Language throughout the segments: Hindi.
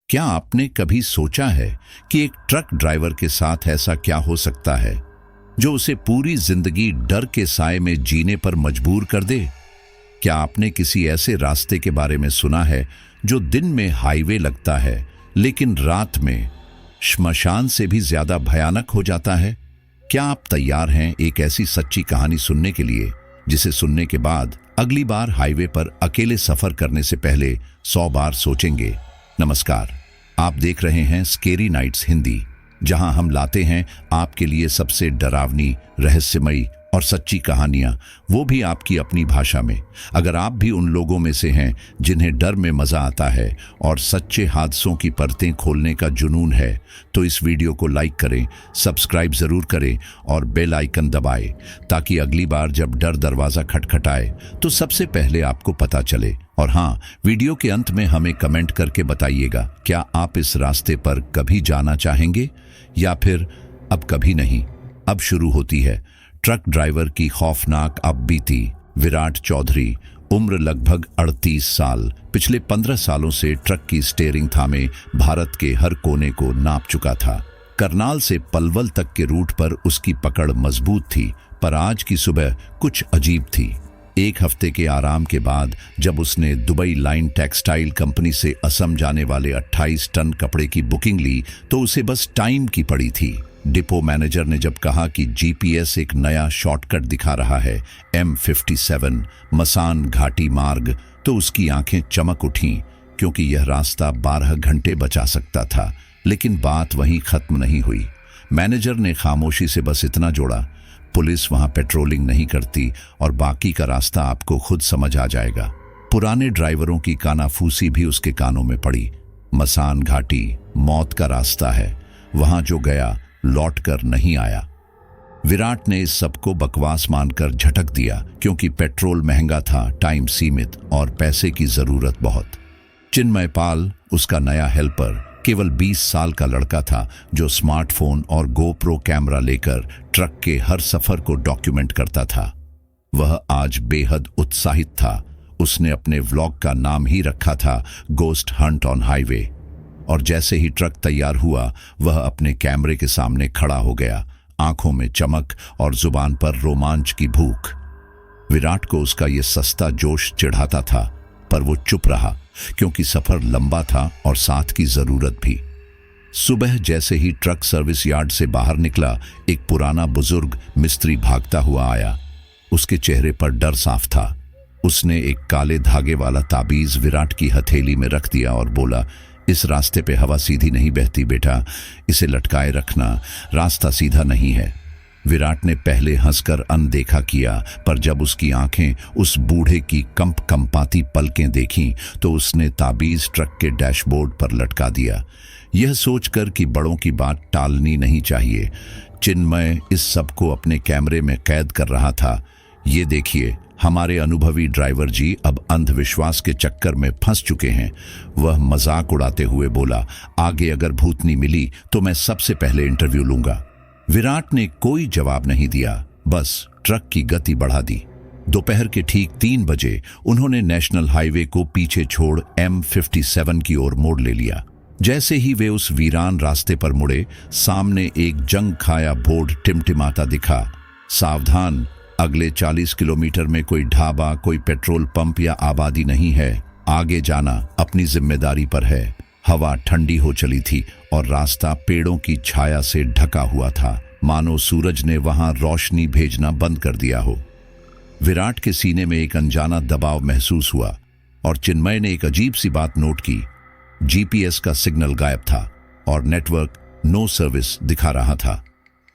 क्या आपने कभी सोचा है कि एक ट्रक ड्राइवर के साथ ऐसा क्या हो सकता है जो उसे पूरी जिंदगी डर के साए में जीने पर मजबूर कर दे? क्या आपने किसी ऐसे रास्ते के बारे में सुना है जो दिन में हाईवे लगता है लेकिन रात में श्मशान से भी ज्यादा भयानक हो जाता है? क्या आप तैयार हैं एक ऐसी सच्ची कहानी सुनने के लिए जिसे सुनने के बाद अगली बार हाईवे पर अकेले सफर करने से पहले 100 बार सोचेंगे? नमस्कार, आप देख रहे हैं स्केरी नाइट्स हिंदी, जहां हम लाते हैं आपके लिए सबसे डरावनी, रहस्यमयी और सच्ची कहानियां, वो भी आपकी अपनी भाषा में। अगर आप भी उन लोगों में से हैं जिन्हें डर में मजा आता है और सच्चे हादसों की परतें खोलने का जुनून है, तो इस वीडियो को लाइक करें, सब्सक्राइब जरूर करें और बेल आइकन दबाएं, ताकि अगली बार जब डर दरवाजा खटखटाए तो सबसे पहले आपको पता चले। और हाँ, वीडियो के अंत में हमें कमेंट करके बताइएगा, क्या आप इस रास्ते पर कभी जाना चाहेंगे या फिर अब कभी नहीं। अब शुरू होती है ट्रक ड्राइवर की खौफनाक अपबीती। विराट चौधरी, उम्र लगभग 38 साल, पिछले 15 सालों से ट्रक की स्टीयरिंग थामे भारत के हर कोने को नाप चुका था। करनाल से पलवल तक के रूट पर उसकी पकड़ मजबूत थी, पर आज की सुबह कुछ अजीब थी। एक हफ्ते के आराम के बाद जब उसने दुबई लाइन टेक्सटाइल कंपनी से असम जाने वाले 28 टन कपड़े की बुकिंग ली, तो उसे बस टाइम की पड़ी थी। डिपो मैनेजर ने जब कहा कि जीपीएस एक नया शॉर्टकट दिखा रहा है, M57 मसान घाटी मार्ग, तो उसकी आंखें चमक उठीं, क्योंकि यह रास्ता 12 घंटे बचा सकता था। लेकिन बात वहीं खत्म नहीं हुई। मैनेजर ने खामोशी से बस इतना जोड़ा, पुलिस वहां पेट्रोलिंग नहीं करती और बाकी का रास्ता आपको खुद समझ आ जाएगा। पुराने ड्राइवरों की कानाफूसी भी उसके कानों में पड़ी। मसान घाटी मौत का रास्ता है, वहां जो गया लौट कर नहीं आया। विराट ने इस सबको बकवास मानकर झटक दिया, क्योंकि पेट्रोल महंगा था, टाइम सीमित और पैसे की जरूरत बहुत। चिन्मय पाल, उसका नया हेल्पर, केवल 20 साल का लड़का था जो स्मार्टफोन और गोप्रो कैमरा लेकर ट्रक के हर सफर को डॉक्यूमेंट करता था। वह आज बेहद उत्साहित था। उसने अपने व्लॉग का नाम ही रखा था गोस्ट हंट ऑन हाईवे। और जैसे ही ट्रक तैयार हुआ, वह अपने कैमरे के सामने खड़ा हो गया, आंखों में चमक और जुबान पर रोमांच की भूख। विराट को उसका यह सस्ता जोश चिढ़ाता था, पर वो चुप रहा, क्योंकि सफर लंबा था और साथ की जरूरत भी। सुबह जैसे ही ट्रक सर्विस यार्ड से बाहर निकला, एक पुराना बुजुर्ग मिस्त्री भागता हुआ आया। उसके चेहरे पर डर साफ था। उसने एक काले धागे वाला ताबीज विराट की हथेली में रख दिया और बोला, इस रास्ते पे हवा सीधी नहीं बहती बेटा, इसे लटकाए रखना, रास्ता सीधा नहीं है। विराट ने पहले हंसकर अनदेखा किया, पर जब उसकी आंखें उस बूढ़े की कंपाती पलकें देखीं, तो उसने ताबीज ट्रक के डैशबोर्ड पर लटका दिया, यह सोचकर कि बड़ों की बात टालनी नहीं चाहिए। चिन्मय इस सबको अपने कैमरे में कैद कर रहा था। ये देखिए, हमारे अनुभवी ड्राइवर जी अब अंधविश्वास के चक्कर में फंस चुके हैं। वह मजाक उड़ाते हुए बोला, आगे अगर भूतनी मिली तो मैं सबसे पहले इंटरव्यू लूंगा। विराट ने कोई जवाब नहीं दिया, बस ट्रक की गति बढ़ा दी। दोपहर के ठीक 3 बजे उन्होंने नेशनल हाईवे को पीछे छोड़ M57 की ओर मोड़ ले लिया। जैसे ही वे उस वीरान रास्ते पर मुड़े, सामने एक जंग खाया बोर्ड टिमटिमाता दिखा, सावधान, अगले 40 किलोमीटर में कोई ढाबा, कोई पेट्रोल पंप या आबादी नहीं है, आगे जाना अपनी जिम्मेदारी पर है। हवा ठंडी हो चली थी और रास्ता पेड़ों की छाया से ढका हुआ था, मानो सूरज ने वहां रोशनी भेजना बंद कर दिया हो। विराट के सीने में एक अनजाना दबाव महसूस हुआ और चिन्मय ने एक अजीब सी बात नोट की। जीपीएस का सिग्नल गायब था और नेटवर्क नो सर्विस दिखा रहा था।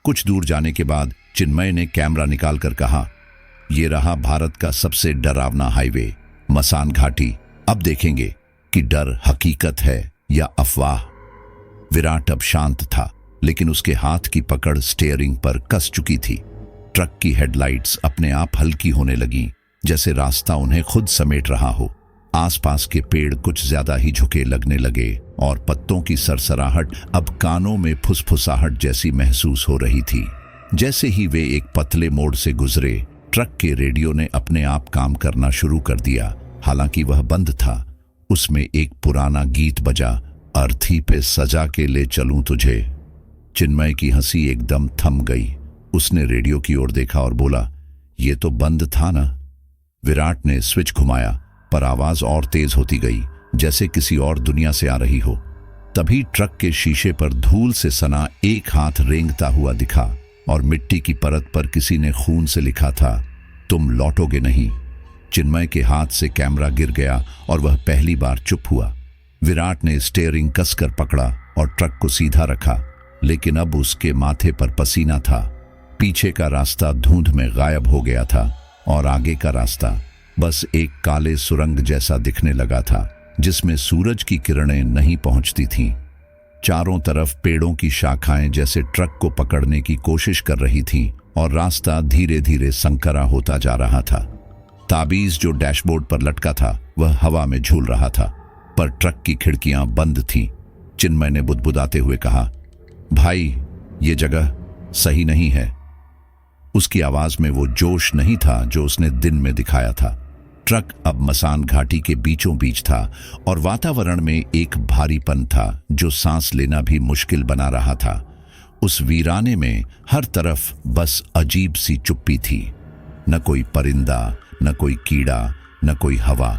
कुछ दूर जाने के बाद चिन्मय ने कैमरा निकालकर कहा, यह रहा भारत का सबसे डरावना हाईवे, मसान घाटी। अब देखेंगे कि डर हकीकत है या अफवाह। विराट अब शांत था, लेकिन उसके हाथ की पकड़ स्टीयरिंग पर कस चुकी थी। ट्रक की हेडलाइट्स अपने आप हल्की होने लगीं, जैसे रास्ता उन्हें खुद समेट रहा हो। आसपास के पेड़ कुछ ज्यादा ही झुके लगने लगे और पत्तों की सरसराहट अब कानों में फुसफुसाहट जैसी महसूस हो रही थी। जैसे ही वे एक पतले मोड़ से गुजरे, ट्रक के रेडियो ने अपने आप काम करना शुरू कर दिया। हालांकि वह बंद था। उसमें एक पुराना गीत बजा, अर्थी पे सजा के ले चलूं तुझे। चिन्मय की हंसी एकदम थम गई। उसने रेडियो की ओर देखा और बोला, ये तो बंद था ना। विराट ने स्विच घुमाया, पर आवाज और तेज होती गई, जैसे किसी और दुनिया से आ रही हो। तभी ट्रक के शीशे पर धूल से सना एक हाथ रेंगता हुआ दिखा और मिट्टी की परत पर किसी ने खून से लिखा था, तुम लौटोगे नहीं। चिन्मय के हाथ से कैमरा गिर गया और वह पहली बार चुप हुआ। विराट ने स्टीयरिंग कसकर पकड़ा और ट्रक को सीधा रखा, लेकिन अब उसके माथे पर पसीना था। पीछे का रास्ता धुंध में गायब हो गया था और आगे का रास्ता बस एक काले सुरंग जैसा दिखने लगा था, जिसमें सूरज की किरणें नहीं पहुंचती थीं। चारों तरफ पेड़ों की शाखाएं जैसे ट्रक को पकड़ने की कोशिश कर रही थीं और रास्ता धीरे धीरे संकरा होता जा रहा था। ताबीज जो डैशबोर्ड पर लटका था वह हवा में झूल रहा था, पर ट्रक की खिड़कियां बंद थीं। चिन्मय ने बुदबुदाते हुए कहा, भाई, ये जगह सही नहीं है। उसकी आवाज में वो जोश नहीं था जो उसने दिन में दिखाया था। ट्रक अब मसान घाटी के बीचों बीच था और वातावरण में एक भारीपन था जो सांस लेना भी मुश्किल बना रहा था। उस वीराने में हर तरफ बस अजीब सी चुप्पी थी, न कोई परिंदा, न कोई कीड़ा, न कोई हवा।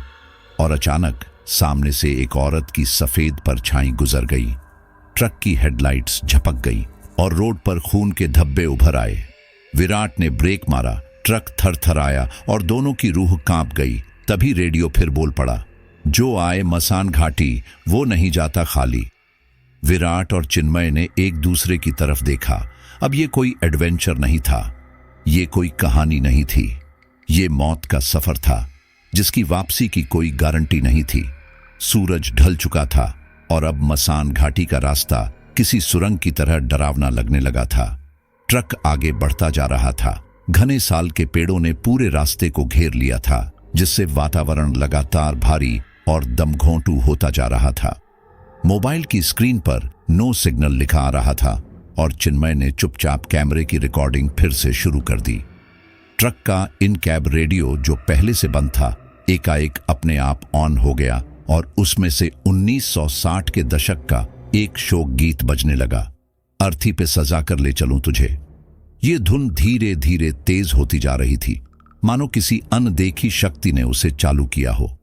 और अचानक सामने से एक औरत की सफेद परछाई गुजर गई। ट्रक की हेडलाइट्स झपक गई और रोड पर खून के धब्बे उभर आए। विराट ने ब्रेक मारा, ट्रक थरथराया और दोनों की रूह कांप गई। तभी रेडियो फिर बोल पड़ा, जो आए मसान घाटी वो नहीं जाता खाली। विराट और चिन्मय ने एक दूसरे की तरफ देखा। अब ये कोई एडवेंचर नहीं था, ये कोई कहानी नहीं थी, ये मौत का सफर था जिसकी वापसी की कोई गारंटी नहीं थी। सूरज ढल चुका था और अब मसान घाटी का रास्ता किसी सुरंग की तरह डरावना लगने लगा था। ट्रक आगे बढ़ता जा रहा था। घने साल के पेड़ों ने पूरे रास्ते को घेर लिया था, जिससे वातावरण लगातार भारी और दमघोंटू होता जा रहा था। मोबाइल की स्क्रीन पर नो सिग्नल लिखा आ रहा था और चिन्मय ने चुपचाप कैमरे की रिकॉर्डिंग फिर से शुरू कर दी। ट्रक का इन कैब रेडियो जो पहले से बंद था, एकाएक अपने आप ऑन हो गया और उसमें से 1960 के दशक का एक शोक गीत बजने लगा, अर्थी पे सजा कर ले चलूं तुझे। ये धुन धीरे धीरे तेज होती जा रही थी, मानो किसी अनदेखी शक्ति ने उसे चालू किया हो।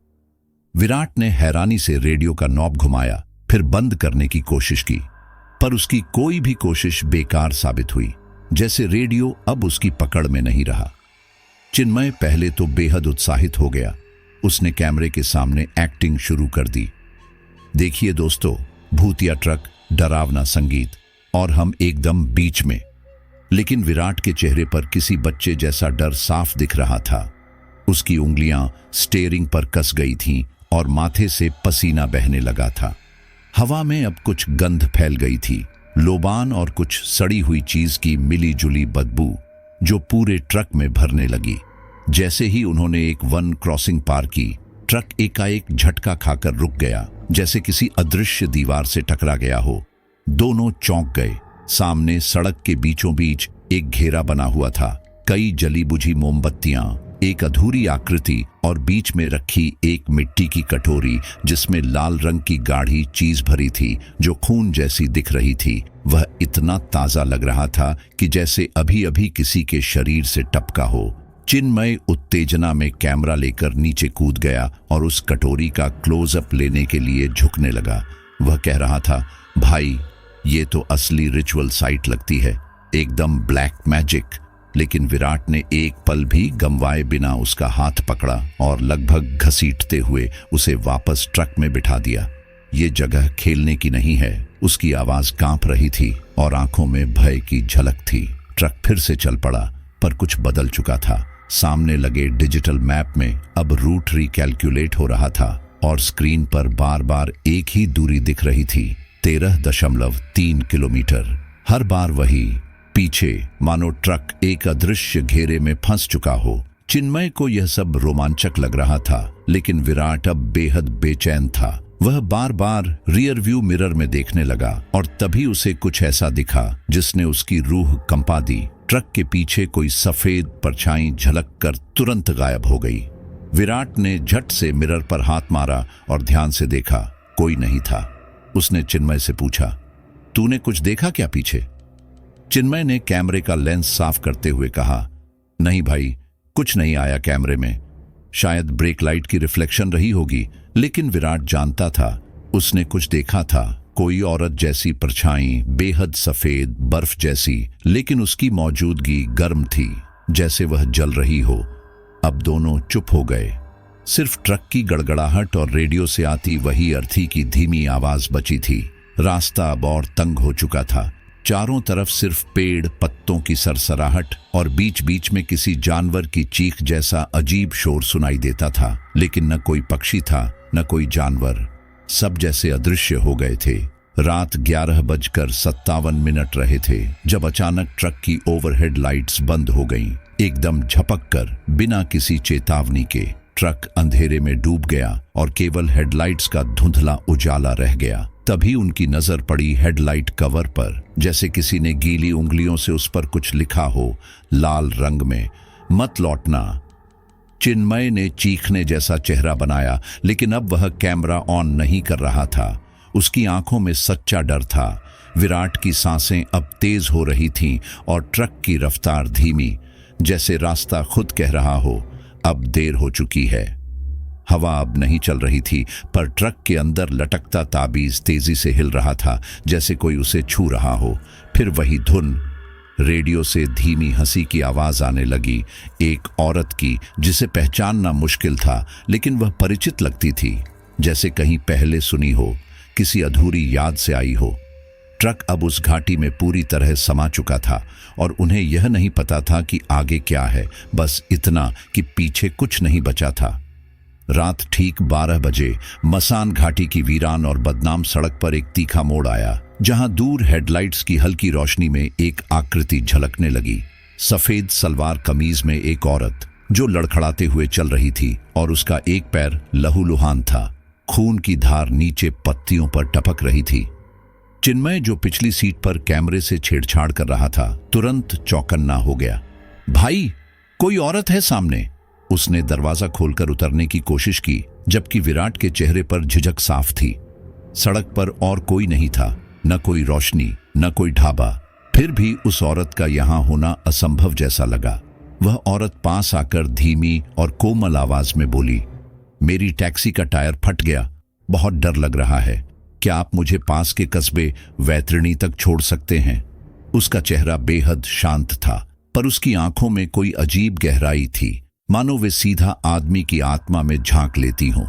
विराट ने हैरानी से रेडियो का नॉब घुमाया, फिर बंद करने की कोशिश की, पर उसकी कोई भी कोशिश बेकार साबित हुई, जैसे रेडियो अब उसकी पकड़ में नहीं रहा। चिन्मय पहले तो बेहद उत्साहित हो गया। उसने कैमरे के सामने एक्टिंग शुरू कर दी। देखिए दोस्तों, भूतिया ट्रक, डरावना संगीत और हम एकदम बीच में। लेकिन विराट के चेहरे पर किसी बच्चे जैसा डर साफ दिख रहा था। उसकी उंगलियां स्टीयरिंग पर कस गई थीं और माथे से पसीना बहने लगा था। हवा में अब कुछ गंध फैल गई थी, लोबान और कुछ सड़ी हुई चीज की मिली जुली बदबू जो पूरे ट्रक में भरने लगी। जैसे ही उन्होंने एक वन क्रॉसिंग पार की, ट्रक एकाएक झटका खाकर रुक गया, जैसे किसी अदृश्य दीवार से टकरा गया हो। दोनों चौंक गए। सामने सड़क के बीचों बीच एक घेरा बना हुआ था, कई जली बुझी मोमबत्तियां, एक अधूरी आकृति और बीच में रखी एक मिट्टी की कटोरी जिसमें लाल रंग की गाढ़ी चीज भरी थी जो खून जैसी दिख रही थी। वह इतना ताजा लग रहा था कि जैसे अभी अभी किसी के शरीर से टपका हो। चिन्मय उत्तेजना में कैमरा लेकर नीचे कूद गया और उस कटोरी का क्लोजअप लेने के लिए झुकने लगा। वह कह रहा था, भाई, ये तो असली रिचुअल साइट लगती है, एकदम ब्लैक मैजिक। लेकिन विराट ने एक पल भी गंवाए बिना उसका हाथ पकड़ा और लगभग घसीटते हुए उसे वापस ट्रक में बिठा दिया। ये जगह खेलने की नहीं है। उसकी आवाज कांप रही थी और आंखों में भय की झलक थी। ट्रक फिर से चल पड़ा, पर कुछ बदल चुका था। सामने लगे डिजिटल मैप में अब रूट रिकैलकुलेट हो रहा था और स्क्रीन पर बार बार एक ही दूरी दिख रही थी, 13.3 किलोमीटर। हर बार वही पीछे, मानो ट्रक एक अदृश्य घेरे में फंस चुका हो। चिन्मय को यह सब रोमांचक लग रहा था, लेकिन विराट अब बेहद बेचैन था। वह बार बार रियर व्यू मिरर में देखने लगा और तभी उसे कुछ ऐसा दिखा जिसने उसकी रूह कंपा दी। ट्रक के पीछे कोई सफेद परछाई झलक कर तुरंत गायब हो गई। विराट ने झट से मिरर पर हाथ मारा और ध्यान से देखा, कोई नहीं था। उसने चिन्मय से पूछा। तूने कुछ देखा क्या पीछे? चिन्मय ने कैमरे का लेंस साफ करते हुए कहा, नहीं भाई, कुछ नहीं आया कैमरे में। शायद ब्रेक लाइट की रिफ्लेक्शन रही होगी। लेकिन विराट जानता था उसने कुछ देखा था। कोई औरत जैसी परछाई, बेहद सफेद, बर्फ जैसी, लेकिन उसकी मौजूदगी गर्म थी, जैसे वह जल रही हो। अब दोनों चुप हो गए। सिर्फ ट्रक की गड़गड़ाहट और रेडियो से आती वही अर्थी की धीमी आवाज बची थी। रास्ता अब और तंग हो चुका था। चारों तरफ सिर्फ पेड़, पत्तों की सरसराहट और बीच बीच में किसी जानवर की चीख जैसा अजीब शोर सुनाई देता था। लेकिन न कोई पक्षी था, न कोई जानवर। सब जैसे अदृश्य हो गए थे। रात 11:57 रहे थे जब अचानक ट्रक की ओवरहेड लाइट्स बंद हो गईं। एकदम झपक कर, बिना किसी चेतावनी के, ट्रक अंधेरे में डूब गया और केवल हेडलाइट्स का धुंधला उजाला रह गया। तभी उनकी नजर पड़ी हेडलाइट कवर पर, जैसे किसी ने गीली उंगलियों से उस पर कुछ लिखा हो, लाल रंग में, मत लौटना। चिन्मय ने चीखने जैसा चेहरा बनाया, लेकिन अब वह कैमरा ऑन नहीं कर रहा था। उसकी आंखों में सच्चा डर था। विराट की सांसें अब तेज हो रही थीं और ट्रक की रफ्तार धीमी, जैसे रास्ता खुद कह रहा हो, अब देर हो चुकी है। हवा अब नहीं चल रही थी, पर ट्रक के अंदर लटकता ताबीज तेजी से हिल रहा था, जैसे कोई उसे छू रहा हो। फिर वही धुन। रेडियो से धीमी हंसी की आवाज आने लगी, एक औरत की, जिसे पहचानना मुश्किल था, लेकिन वह परिचित लगती थी, जैसे कहीं पहले सुनी हो, किसी अधूरी याद से आई हो। ट्रक अब उस घाटी में पूरी तरह समा चुका था और उन्हें यह नहीं पता था कि आगे क्या है, बस इतना कि पीछे कुछ नहीं बचा था। रात ठीक 12 बजे मसान घाटी की वीरान और बदनाम सड़क पर एक तीखा मोड़ आया, जहां दूर हेडलाइट्स की हल्की रोशनी में एक आकृति झलकने लगी। सफेद सलवार कमीज में एक औरत, जो लड़खड़ाते हुए चल रही थी और उसका एक पैर लहूलुहान था। खून की धार नीचे पत्तियों पर टपक रही थी। चिन्मय, जो पिछली सीट पर कैमरे से छेड़छाड़ कर रहा था, तुरंत चौकन्ना हो गया। भाई, कोई औरत है सामने। उसने दरवाजा खोलकर उतरने की कोशिश की, जबकि विराट के चेहरे पर झिझक साफ थी। सड़क पर और कोई नहीं था, न कोई रोशनी, न कोई ढाबा। फिर भी उस औरत का यहां होना असंभव जैसा लगा। वह औरत पास आकर धीमी और कोमल आवाज में बोली, मेरी टैक्सी का टायर फट गया, बहुत डर लग रहा है। क्या आप मुझे पास के कस्बे वैतरणी तक छोड़ सकते हैं? उसका चेहरा बेहद शांत था, पर उसकी आंखों में कोई अजीब गहराई थी, मानो वे सीधा आदमी की आत्मा में झांक लेती हों।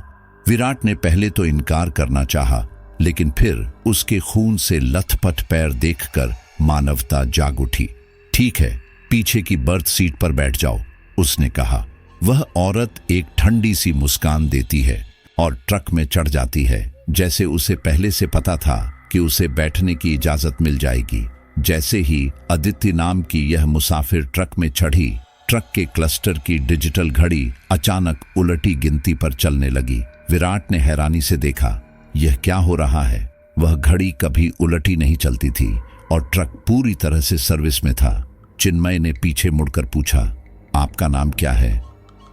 विराट ने पहले तो इनकार करना चाहा, लेकिन फिर उसके खून से लथपथ पैर देखकर मानवता जाग उठी। ठीक है, पीछे की बर्थ सीट पर बैठ जाओ, उसने कहा। वह औरत एक ठंडी सी मुस्कान देती है और ट्रक में चढ़ जाती है, जैसे उसे पहले से पता था कि उसे बैठने की इजाजत मिल जाएगी। जैसे ही अदिति नाम की यह मुसाफिर ट्रक में चढ़ी, ट्रक के क्लस्टर की डिजिटल घड़ी अचानक उलटी गिनती पर चलने लगी। विराट ने हैरानी से देखा, यह क्या हो रहा है? वह घड़ी कभी उलटी नहीं चलती थी और ट्रक पूरी तरह से सर्विस में था। चिन्मय ने पीछे मुड़कर पूछा, आपका नाम क्या है?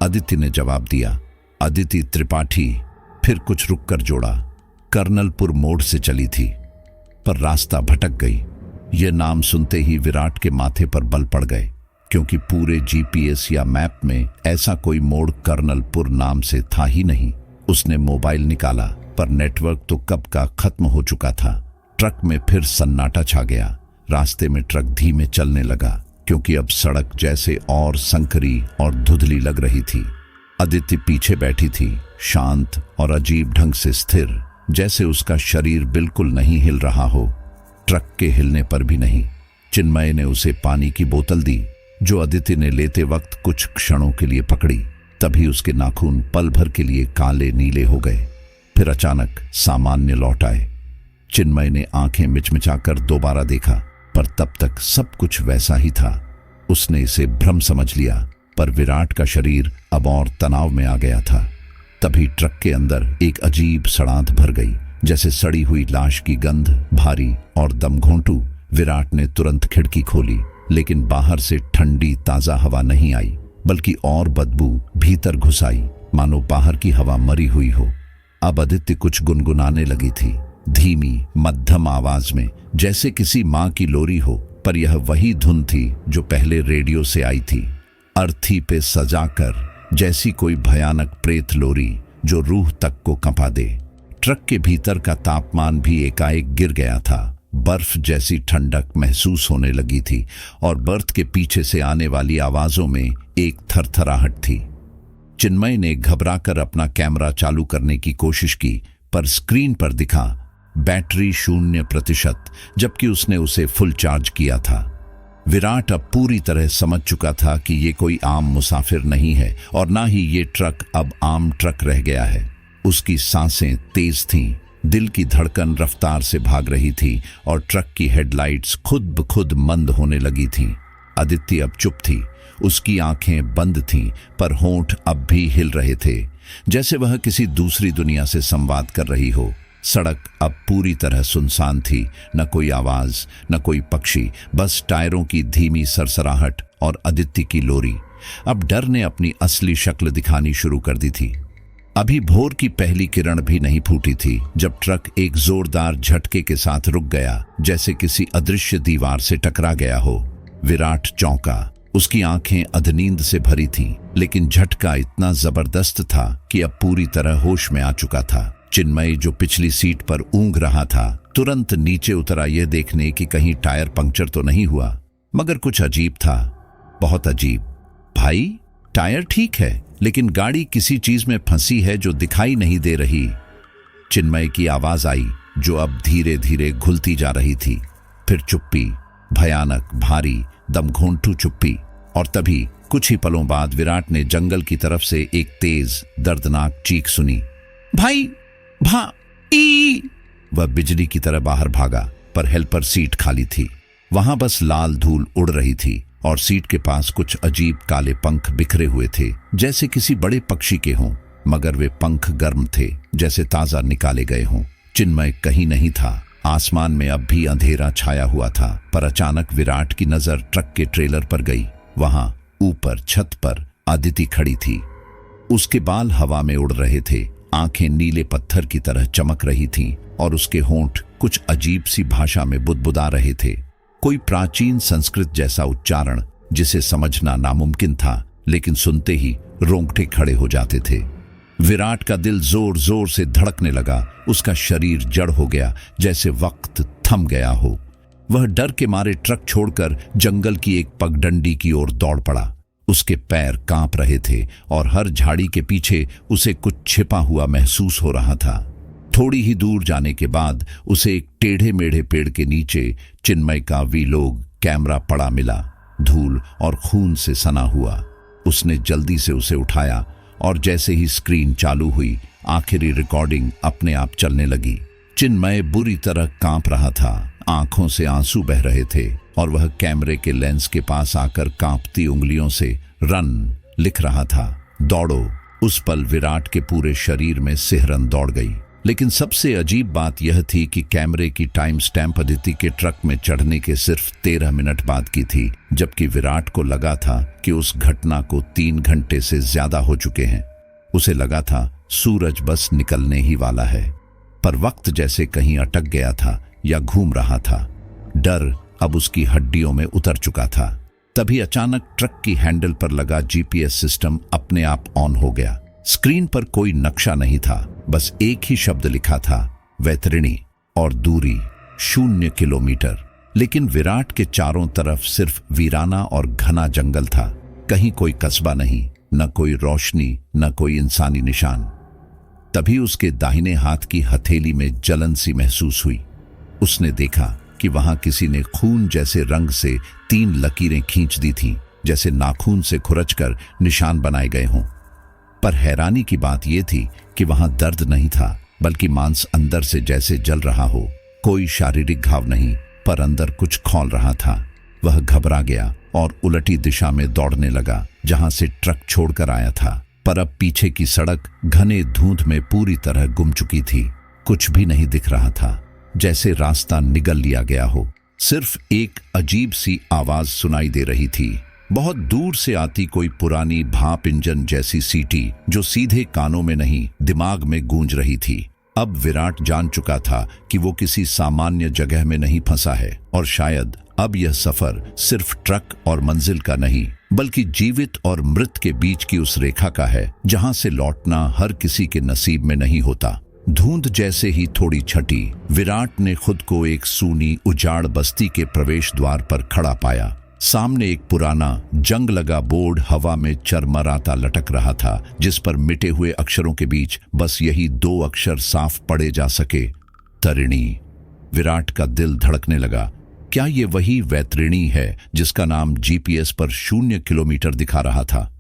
अदिति ने जवाब दिया, अदिति त्रिपाठी। फिर कुछ रुककर जोड़ा, कर्नलपुर मोड़ से चली थी, पर रास्ता भटक गई। यह नाम सुनते ही विराट के माथे पर बल पड़ गए, क्योंकि पूरे जीपीएस या मैप में ऐसा कोई मोड़ कर्नलपुर नाम से था ही नहीं। उसने मोबाइल निकाला, पर नेटवर्क तो कब का खत्म हो चुका था। ट्रक में फिर सन्नाटा छा गया। रास्ते में ट्रक धीमे चलने लगा, क्योंकि अब सड़क जैसे और संकरी और धुंधली लग रही थी। अदिति पीछे बैठी थी, शांत और अजीब ढंग से स्थिर, जैसे उसका शरीर बिल्कुल नहीं हिल रहा हो, ट्रक के हिलने पर भी नहीं। चिन्मय ने उसे पानी की बोतल दी, जो अदिति ने लेते वक्त कुछ क्षणों के लिए पकड़ी। तभी उसके नाखून पल भर के लिए काले नीले हो गए, फिर अचानक सामान्य लौट आए। चिन्मय ने आंखें मिचमिचाकर दोबारा देखा, पर तब तक सब कुछ वैसा ही था। उसने इसे भ्रम समझ लिया, पर विराट का शरीर अब और तनाव में आ गया था। तभी ट्रक के अंदर एक अजीब सड़ांध भर गई, जैसे सड़ी हुई लाश की गंध, भारी और दमघोंटू। विराट ने तुरंत खिड़की खोली, लेकिन बाहर से ठंडी ताजा हवा नहीं आई, बल्कि और बदबू भीतर घुस आई, मानो बाहर की हवा मरी हुई हो। अब अदिति कुछ गुनगुनाने लगी थी, धीमी मध्यम आवाज में, जैसे किसी माँ की लोरी हो, पर यह वही धुन थी जो पहले रेडियो से आई थी, अर्थी पे सजाकर, जैसी कोई भयानक प्रेत लोरी जो रूह तक को कंपा दे। ट्रक के भीतर का तापमान भी एकाएक गिर गया था। बर्फ जैसी ठंडक महसूस होने लगी थी और बर्थ के पीछे से आने वाली आवाजों में एक थरथराहट थी। चिन्मय ने घबराकर अपना कैमरा चालू करने की कोशिश की, पर स्क्रीन पर दिखा बैटरी 0%, जबकि उसने उसे फुल चार्ज किया था। विराट अब पूरी तरह समझ चुका था कि ये कोई आम मुसाफिर नहीं है और ना ही ये ट्रक अब आम ट्रक रह गया है। उसकी सांसें तेज थीं, दिल की धड़कन रफ्तार से भाग रही थी और ट्रक की हेडलाइट्स खुद ब खुद मंद होने लगी थीं। अदिति अब चुप थी, उसकी आंखें बंद थीं, पर होंठ अब भी हिल रहे थे, जैसे वह किसी दूसरी दुनिया से संवाद कर रही हो। सड़क अब पूरी तरह सुनसान थी, न कोई आवाज, न कोई पक्षी, बस टायरों की धीमी सरसराहट और अदिति की लोरी। अब डर ने अपनी असली शक्ल दिखानी शुरू कर दी थी। अभी भोर की पहली किरण भी नहीं फूटी थी जब ट्रक एक जोरदार झटके के साथ रुक गया, जैसे किसी अदृश्य दीवार से टकरा गया हो। विराट चौंका, उसकी आंखें अधनींद से भरी थीं, लेकिन झटका इतना जबरदस्त था कि अब पूरी तरह होश में आ चुका था। चिन्मय, जो पिछली सीट पर ऊँघ रहा था, तुरंत नीचे उतरा यह देखने कि कहीं टायर पंक्चर तो नहीं हुआ। मगर कुछ अजीब था, बहुत अजीब। भाई, टायर ठीक है, लेकिन गाड़ी किसी चीज में फंसी है जो दिखाई नहीं दे रही। चिन्मय की आवाज आई, जो अब धीरे धीरे घुलती जा रही थी। फिर चुप्पी, भयानक, भारी, दमघोंटू चुप्पी। और तभी कुछ ही पलों बाद विराट ने जंगल की तरफ से एक तेज, दर्दनाक चीख सुनी। भाई, भाई! वह बिजली की तरह बाहर भागा, पर हेल्पर सीट खाली थी। वहां बस लाल धूल उड़ रही थी और सीट के पास कुछ अजीब काले पंख बिखरे हुए थे, जैसे किसी बड़े पक्षी के हों, मगर वे पंख गर्म थे, जैसे ताजा निकाले गए हों। चिन्मय कहीं नहीं था। आसमान में अब भी अंधेरा छाया हुआ था, पर अचानक विराट की नजर ट्रक के ट्रेलर पर गई। वहां ऊपर छत पर अदिति खड़ी थी। उसके बाल हवा में उड़ रहे थे, आंखें नीले पत्थर की तरह चमक रही थीं और उसके होंठ कुछ अजीब सी भाषा में बुदबुदा रहे थे, कोई प्राचीन संस्कृत जैसा उच्चारण जिसे समझना नामुमकिन था, लेकिन सुनते ही रोंगटे खड़े हो जाते थे। विराट का दिल जोर जोर से धड़कने लगा, उसका शरीर जड़ हो गया, जैसे वक्त थम गया हो। वह डर के मारे ट्रक छोड़कर जंगल की एक पगडंडी की ओर दौड़ पड़ा। उसके पैर कांप रहे थे और हर झाड़ी के पीछे उसे कुछ छिपा हुआ महसूस हो रहा था। थोड़ी ही दूर जाने के बाद उसे एक टेढ़े मेढ़े पेड़ के नीचे चिन्मय का वीलॉग कैमरा पड़ा मिला, धूल और खून से सना हुआ। उसने जल्दी से उसे उठाया और जैसे ही स्क्रीन चालू हुई, आखिरी रिकॉर्डिंग अपने आप चलने लगी। चिन्मय बुरी तरह कांप रहा था, आंखों से आंसू बह रहे थे और वह कैमरे के लेंस के पास आकर कांपती उंगलियों से रन लिख रहा था, दौड़ो। उस पल विराट के पूरे शरीर में सिहरन दौड़ गई। लेकिन सबसे अजीब बात यह थी कि कैमरे की टाइम स्टैंप अदिति के ट्रक में चढ़ने के सिर्फ 13 मिनट बाद की थी, जबकि विराट को लगा था कि उस घटना को 3 घंटे से ज्यादा हो चुके हैं। उसे लगा था सूरज बस निकलने ही वाला है, पर वक्त जैसे कहीं अटक गया था या घूम रहा था। डर अब उसकी हड्डियों में उतर चुका था। तभी अचानक ट्रक की हैंडल पर लगा जीपीएस सिस्टम अपने आप ऑन हो गया। स्क्रीन पर कोई नक्शा नहीं था, बस एक ही शब्द लिखा था, वैतरणी, और दूरी 0 किलोमीटर। लेकिन विराट के चारों तरफ सिर्फ वीराना और घना जंगल था, कहीं कोई कस्बा नहीं, न कोई रोशनी, न कोई इंसानी निशान। तभी उसके दाहिने हाथ की हथेली में जलन सी महसूस हुई। उसने देखा कि वहां किसी ने खून जैसे रंग से 3 लकीरें खींच दी थीं, जैसे नाखून से खुरचकर निशान बनाए गए हों। पर हैरानी की बात यह थी कि वहां दर्द नहीं था, बल्कि मांस अंदर से जैसे जल रहा हो। कोई शारीरिक घाव नहीं, पर अंदर कुछ खौल रहा था। वह घबरा गया और उलटी दिशा में दौड़ने लगा, जहां से ट्रक छोड़कर आया था। पर अब पीछे की सड़क घने धुंध में पूरी तरह गुम चुकी थी। कुछ भी नहीं दिख रहा था, जैसे रास्ता निगल लिया गया हो। सिर्फ एक अजीब सी आवाज सुनाई दे रही थी, बहुत दूर से आती कोई पुरानी भाप इंजन जैसी सीटी, जो सीधे कानों में नहीं दिमाग में गूंज रही थी। अब विराट जान चुका था कि वो किसी सामान्य जगह में नहीं फंसा है और शायद अब यह सफर सिर्फ ट्रक और मंजिल का नहीं बल्कि जीवित और मृत के बीच की उस रेखा का है जहां से लौटना हर किसी के नसीब में नहीं होता। धुंध जैसे ही थोड़ी छटी, विराट ने खुद को एक सूनी उजाड़ बस्ती के प्रवेश द्वार पर खड़ा पाया। सामने एक पुराना जंग लगा बोर्ड हवा में चरमराता लटक रहा था, जिस पर मिटे हुए अक्षरों के बीच बस यही 2 अक्षर साफ पढ़े जा सके, तरिणी। विराट का दिल धड़कने लगा। क्या ये वही वैतरिणी है जिसका नाम जीपीएस पर 0 किलोमीटर दिखा रहा था?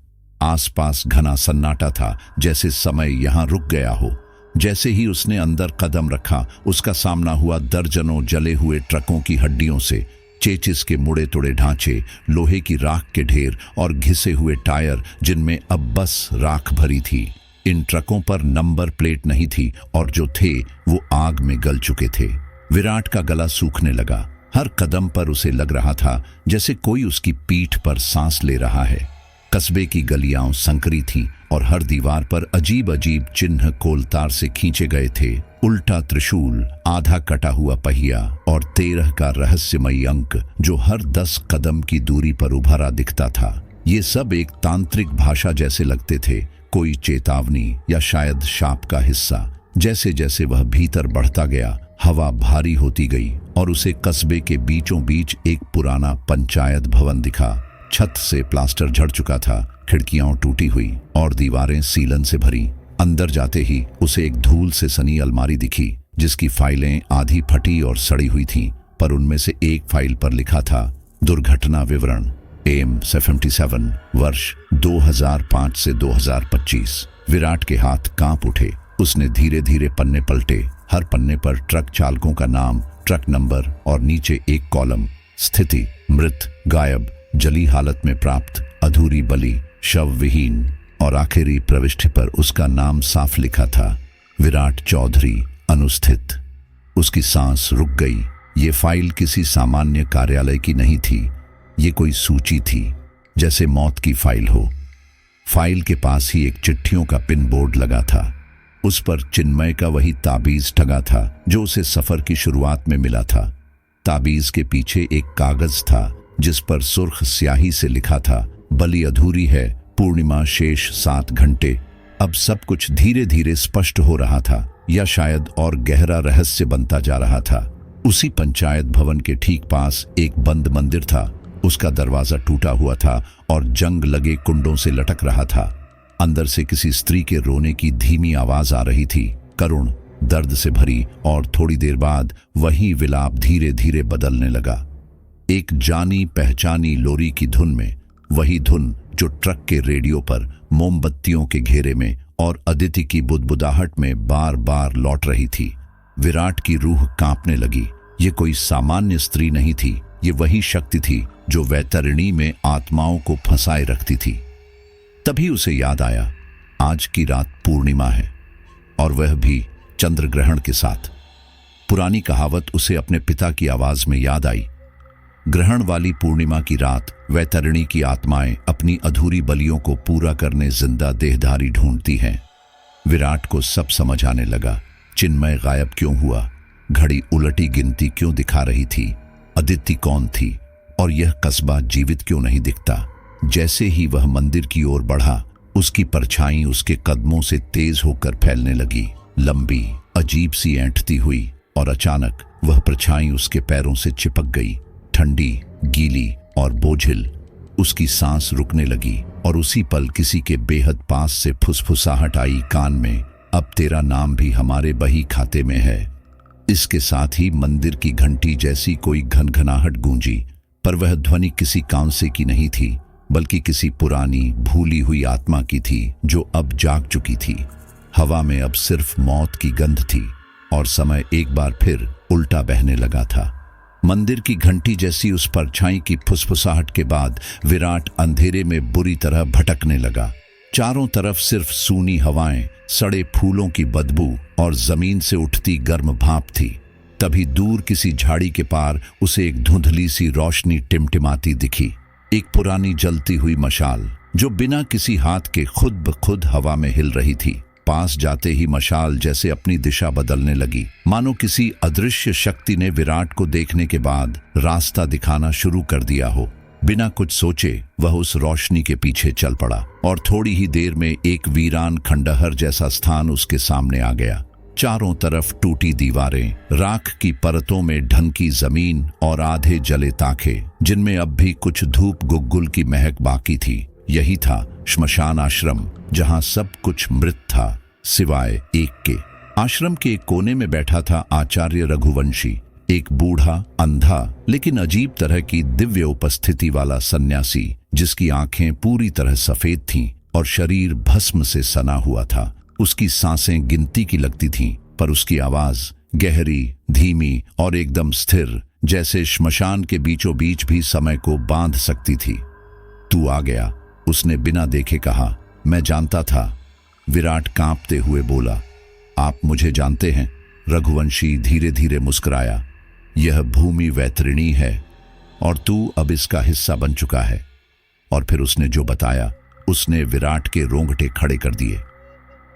आसपास घना सन्नाटा था, जैसे समय यहां रुक गया हो। जैसे ही उसने अंदर कदम रखा, उसका सामना हुआ दर्जनों जले हुए ट्रकों की हड्डियों से, चेचिस के मुड़े तुड़े ढांचे, लोहे की राख के ढेर और घिसे हुए टायर जिनमें अब बस राख भरी थी। इन ट्रकों पर नंबर प्लेट नहीं थी और जो थे वो आग में गल चुके थे। विराट का गला सूखने लगा। हर कदम पर उसे लग रहा था जैसे कोई उसकी पीठ पर सांस ले रहा है। कस्बे की गलियां संकरी थीं और हर दीवार पर अजीब अजीब चिन्ह कोलतार से खींचे गए थे। उल्टा त्रिशूल, आधा कटा हुआ पहिया और 13 का रहस्यमयी अंक जो हर 10 कदम की दूरी पर उभरा दिखता था। ये सब एक तांत्रिक भाषा जैसे लगते थे, कोई चेतावनी या शायद शाप का हिस्सा। जैसे जैसे वह भीतर बढ़ता गया, हवा भारी होती गई और उसे कस्बे के बीचों बीच एक पुराना पंचायत भवन दिखा। छत से प्लास्टर झड़ चुका था, खिड़कियां टूटी हुई और दीवारें सीलन से भरी। अंदर जाते ही उसे एक धूल से सनी अलमारी दिखी, जिसकी फाइलें आधी फटी और सड़ी हुई थीं, पर उनमें से एक फाइल पर लिखा था दुर्घटना विवरण AM-77 वर्ष 2005 से 2025। विराट के हाथ कांप उठे। उसने धीरे धीरे पन्ने पलटे। हर पन्ने पर ट्रक चालकों का नाम, ट्रक नंबर और नीचे एक कॉलम, स्थिति, मृत, गायब, जली हालत में प्राप्त, अधूरी बलि, शव विहीन और आखिरी प्रविष्टि पर उसका नाम साफ लिखा था, विराट चौधरी, अनुस्थित। उसकी सांस रुक गई। ये फाइल किसी सामान्य कार्यालय की नहीं थी, ये कोई सूची थी, जैसे मौत की फाइल हो। फाइल के पास ही एक चिट्ठियों का पिन बोर्ड लगा था। उस पर चिन्मय का वही ताबीज टंगा था जो उसे सफर की शुरुआत में मिला था। ताबीज के पीछे एक कागज था जिस पर सुर्ख स्याही से लिखा था, बलि अधूरी है, पूर्णिमा शेष 7 घंटे। अब सब कुछ धीरे धीरे स्पष्ट हो रहा था, या शायद और गहरा रहस्य बनता जा रहा था। उसी पंचायत भवन के ठीक पास एक बंद मंदिर था। उसका दरवाजा टूटा हुआ था और जंग लगे कुंडों से लटक रहा था। अंदर से किसी स्त्री के रोने की धीमी आवाज आ रही थी, करुण, दर्द से भरी, और थोड़ी देर बाद वही विलाप धीरे धीरे बदलने लगा। एक जानी पहचानी लोरी की धुन में, वही धुन जो ट्रक के रेडियो पर मोमबत्तियों के घेरे में और अदिति की बुदबुदाहट में बार बार लौट रही थी। विराट की रूह कांपने लगी। ये कोई सामान्य स्त्री नहीं थी, ये वही शक्ति थी जो वैतरणी में आत्माओं को फंसाए रखती थी। तभी उसे याद आया, आज की रात पूर्णिमा है और वह भी चंद्र ग्रहण के साथ। पुरानी कहावत उसे अपने पिता की आवाज में याद आई। ग्रहण वाली पूर्णिमा की रात वैतरणी की आत्माएं अपनी अधूरी बलियों को पूरा करने जिंदा देहधारी ढूंढती हैं। विराट को सब समझ आने लगा। चिन्मय गायब क्यों हुआ, घड़ी उलटी गिनती क्यों दिखा रही थी, अदिति कौन थी, और यह कस्बा जीवित क्यों नहीं दिखता। जैसे ही वह मंदिर की ओर बढ़ा, उसकी परछाई उसके कदमों से तेज होकर फैलने लगी, लंबी, अजीब सी ऐंठती हुई, और अचानक वह परछाई उसके पैरों से चिपक गई, ठंडी, गीली और बोझिल। उसकी सांस रुकने लगी और उसी पल किसी के बेहद पास से फुसफुसाहट आई कान में, अब तेरा नाम भी हमारे बही खाते में है। इसके साथ ही मंदिर की घंटी जैसी कोई घनघनाहट गूंजी, पर वह ध्वनि किसी कांसे की नहीं थी, बल्कि किसी पुरानी भूली हुई आत्मा की थी जो अब जाग चुकी थी। हवा में अब सिर्फ मौत की गंध थी और समय एक बार फिर उल्टा बहने लगा था। मंदिर की घंटी जैसी उस परछाई की फुसफुसाहट के बाद विराट अंधेरे में बुरी तरह भटकने लगा। चारों तरफ सिर्फ सूनी हवाएं, सड़े फूलों की बदबू और जमीन से उठती गर्म भाप थी। तभी दूर किसी झाड़ी के पार उसे एक धुंधली सी रोशनी टिमटिमाती दिखी, एक पुरानी जलती हुई मशाल जो बिना किसी हाथ के खुद ब खुद हवा में हिल रही थी। पास जाते ही मशाल जैसे अपनी दिशा बदलने लगी, मानो किसी अदृश्य शक्ति ने विराट को देखने के बाद रास्ता दिखाना शुरू कर दिया हो। बिना कुछ सोचे वह उस रोशनी के पीछे चल पड़ा और थोड़ी ही देर में एक वीरान खंडहर जैसा स्थान उसके सामने आ गया। चारों तरफ टूटी दीवारें, राख की परतों में ढनकी जमीन और आधे जले ताखे जिनमें अब भी कुछ धूप गुग्गुल की महक बाकी थी। यही था श्मशान आश्रम, जहां सब कुछ मृत था सिवाय एक के। आश्रम के एक कोने में बैठा था आचार्य रघुवंशी, एक बूढ़ा, अंधा लेकिन अजीब तरह की दिव्य उपस्थिति वाला सन्यासी, जिसकी आंखें पूरी तरह सफेद थीं और शरीर भस्म से सना हुआ था। उसकी सांसें गिनती की लगती थीं, पर उसकी आवाज गहरी, धीमी और एकदम स्थिर, जैसे श्मशान के बीचों बीच भी समय को बांध सकती थी। तू आ गया, उसने बिना देखे कहा। मैं जानता था, विराट कांपते हुए बोला। आप मुझे जानते हैं? रघुवंशी धीरे धीरे मुस्कुराया। यह भूमि वैतरिणी है और तू अब इसका हिस्सा बन चुका है। और फिर उसने जो बताया, उसने विराट के रोंगटे खड़े कर दिए।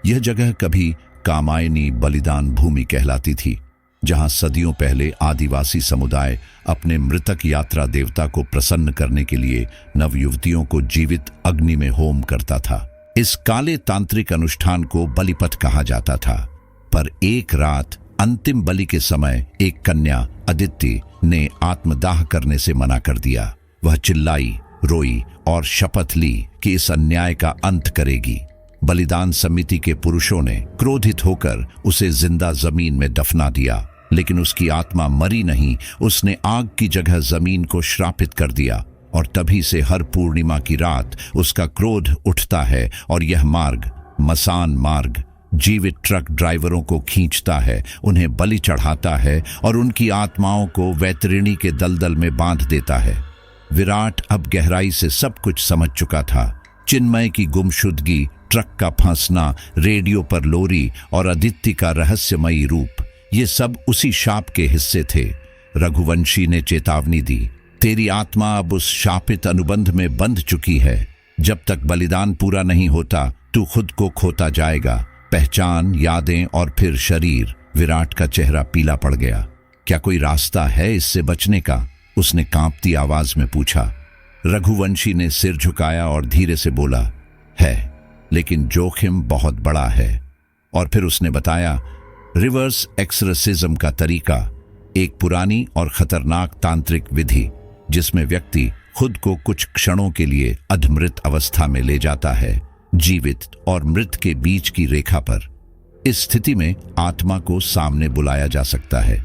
यह जगह कभी कामायनी बलिदान भूमि कहलाती थी, जहां सदियों पहले आदिवासी समुदाय अपने मृतक यात्रा देवता को प्रसन्न करने के लिए नवयुवतियों को जीवित अग्नि में होम करता था। इस काले तांत्रिक अनुष्ठान को बलिपथ कहा जाता था। पर एक रात अंतिम बलि के समय एक कन्या अदिति ने आत्मदाह करने से मना कर दिया। वह चिल्लाई, रोई और शपथ ली कि इस अन्याय का अंत करेगी। बलिदान समिति के पुरुषों ने क्रोधित होकर उसे जिंदा जमीन में दफना दिया, लेकिन उसकी आत्मा मरी नहीं। उसने आग की जगह जमीन को श्रापित कर दिया और तभी से हर पूर्णिमा की रात उसका क्रोध उठता है और यह मार्ग, मसान मार्ग, जीवित ट्रक ड्राइवरों को खींचता है, उन्हें बलि चढ़ाता है और उनकी आत्माओं को वैतरिणी के दलदल में बांध देता है। विराट अब गहराई से सब कुछ समझ चुका था। चिन्मय की गुमशुदगी, ट्रक का फंसना, रेडियो पर लोरी और अदिति का रहस्यमयी रूप, ये सब उसी शाप के हिस्से थे। रघुवंशी ने चेतावनी दी, तेरी आत्मा अब उस शापित अनुबंध में बंध चुकी है। जब तक बलिदान पूरा नहीं होता, तू खुद को खोता जाएगा, पहचान, यादें और फिर शरीर। विराट का चेहरा पीला पड़ गया। क्या कोई रास्ता है इससे बचने का? उसने कांपती आवाज में पूछा। रघुवंशी ने सिर झुकाया और धीरे से बोला, है, लेकिन जोखिम बहुत बड़ा है। और फिर उसने बताया, रिवर्स एक्सोर्सिज्म का तरीका, एक पुरानी और खतरनाक तांत्रिक विधि जिसमें व्यक्ति खुद को कुछ क्षणों के लिए अधमृत अवस्था में ले जाता है, जीवित और मृत के बीच की रेखा पर। इस स्थिति में आत्मा को सामने बुलाया जा सकता है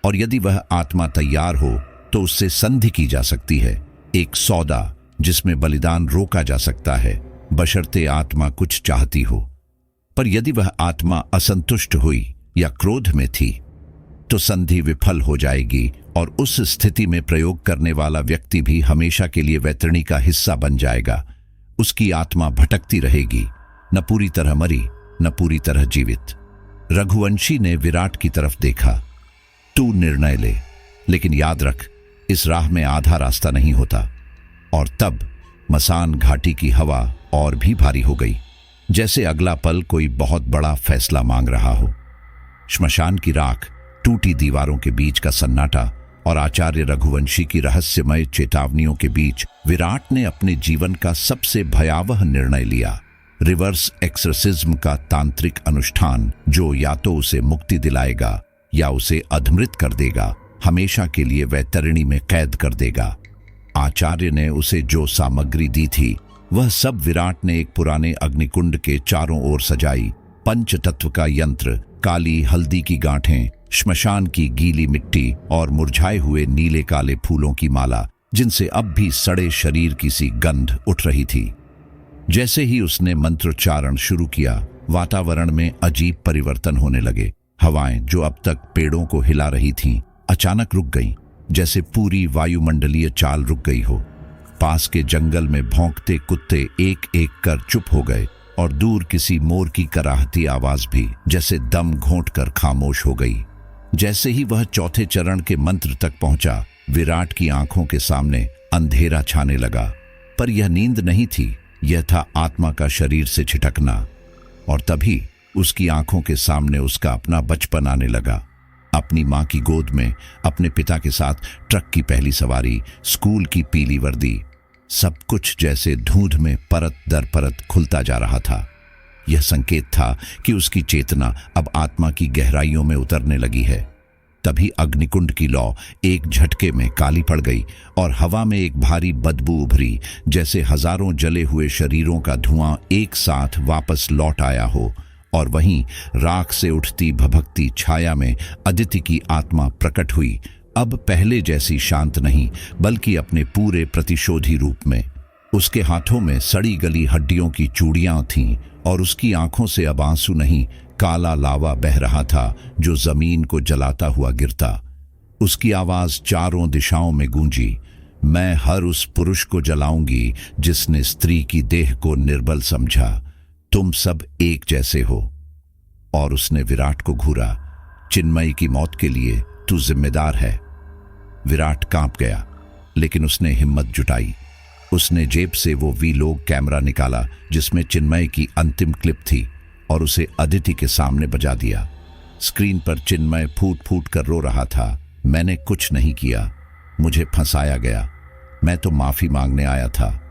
और यदि वह आत्मा तैयार हो तो उससे संधि की जा सकती है, एक सौदा जिसमें बलिदान रोका जा सकता है, बशर्ते आत्मा कुछ चाहती हो। पर यदि वह आत्मा असंतुष्ट हुई या क्रोध में थी तो संधि विफल हो जाएगी और उस स्थिति में प्रयोग करने वाला व्यक्ति भी हमेशा के लिए वैतरणी का हिस्सा बन जाएगा। उसकी आत्मा भटकती रहेगी, न पूरी तरह मरी न पूरी तरह जीवित। रघुवंशी ने विराट की तरफ देखा। तू निर्णय ले, लेकिन याद रख, इस राह में आधा रास्ता नहीं होता। और तब मसान घाटी की हवा और भी भारी हो गई, जैसे अगला पल कोई बहुत बड़ा फैसला मांग रहा हो। श्मशान की राख, टूटी दीवारों के बीच का सन्नाटा और आचार्य रघुवंशी की रहस्यमय चेतावनियों के बीच विराट ने अपने जीवन का सबसे भयावह निर्णय लिया। रिवर्स एक्सोर्सिज्म का तांत्रिक अनुष्ठान, जो या तो उसे मुक्ति दिलाएगा या उसे अधमृत कर देगा, हमेशा के लिए वैतरणी में कैद कर देगा। आचार्य ने उसे जो सामग्री दी थी, वह सब विराट ने एक पुराने अग्निकुंड के चारों ओर सजाई। पंचतत्व का यंत्र, काली हल्दी की गांठें, श्मशान की गीली मिट्टी और मुरझाए हुए नीले काले फूलों की माला, जिनसे अब भी सड़े शरीर की सी गंध उठ रही थी। जैसे ही उसने मंत्रोच्चारण शुरू किया, वातावरण में अजीब परिवर्तन होने लगे। हवाएं जो अब तक पेड़ों को हिला रही थीं, अचानक रुक गईं, जैसे पूरी वायुमंडलीय चाल रुक गई हो। पास के जंगल में भौंकते कुत्ते एक एक कर चुप हो गए और दूर किसी मोर की कराहती आवाज भी जैसे दम घोंट कर खामोश हो गई। जैसे ही वह चौथे चरण के मंत्र तक पहुंचा, विराट की आंखों के सामने अंधेरा छाने लगा। पर यह नींद नहीं थी, यह था आत्मा का शरीर से छिटकना। और तभी उसकी आंखों के सामने उसका अपना बचपन आने लगा। अपनी मां की गोद में, अपने पिता के साथ ट्रक की पहली सवारी, स्कूल की पीली वर्दी, सब कुछ जैसे धुंध में परत दर परत खुलता जा रहा था। यह संकेत था कि उसकी चेतना अब आत्मा की गहराइयों में उतरने लगी है। तभी अग्निकुंड की लौ एक झटके में काली पड़ गई और हवा में एक भारी बदबू उभरी, जैसे हजारों जले हुए शरीरों का धुआं एक साथ वापस लौट आया हो। और वहीं राख से उठती भभकती छाया में अदिति की आत्मा प्रकट हुई, अब पहले जैसी शांत नहीं, बल्कि अपने पूरे प्रतिशोधी रूप में। उसके हाथों में सड़ी गली हड्डियों की चूड़ियां थीं और उसकी आंखों से अब आंसू नहीं, काला लावा बह रहा था जो जमीन को जलाता हुआ गिरता। उसकी आवाज चारों दिशाओं में गूंजी, मैं हर उस पुरुष को जलाऊंगी जिसने स्त्री की देह को निर्बल समझा। तुम सब एक जैसे हो। और उसने विराट को घूरा, चिन्मयी की मौत के लिए तू जिम्मेदार है। विराट कांप गया, लेकिन उसने हिम्मत जुटाई। उसने जेब से वो वीलॉग कैमरा निकाला जिसमें चिन्मय की अंतिम क्लिप थी और उसे अदिति के सामने बजा दिया। स्क्रीन पर चिन्मय फूट फूट कर रो रहा था, मैंने कुछ नहीं किया, मुझे फंसाया गया, मैं तो माफी मांगने आया था।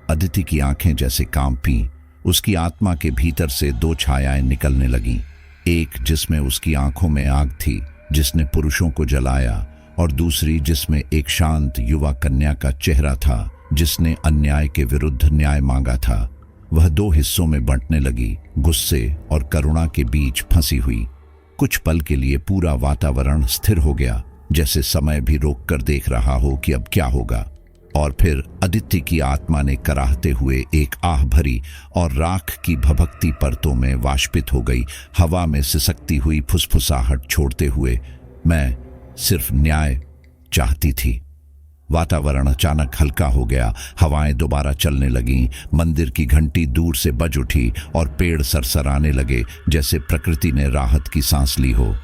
अदिति की आंखें जैसे कांपीं। उसकी आत्मा के भीतर से दो छायाएं निकलने लगीं, एक जिसमें उसकी आंखों में आग थी जिसने पुरुषों को जलाया, और दूसरी जिसमें एक शांत युवा कन्या का चेहरा था जिसने अन्याय के विरुद्ध न्याय मांगा था। वह दो हिस्सों में बंटने लगी, गुस्से और करुणा के बीच फंसी हुई। कुछ पल के लिए पूरा वातावरण स्थिर हो गया, जैसे समय भी रोक कर देख रहा हो कि अब क्या होगा। और फिर अदिति की आत्मा ने कराहते हुए एक आह भरी और राख की भभकती परतों में वाष्पित हो गई, हवा में सिसकती हुई फुसफुसाहट छोड़ते हुए, मैं सिर्फ न्याय चाहती थी। वातावरण अचानक हल्का हो गया, हवाएं दोबारा चलने लगीं, मंदिर की घंटी दूर से बज उठी और पेड़ सरसराने लगे, जैसे प्रकृति ने राहत की सांस ली हो।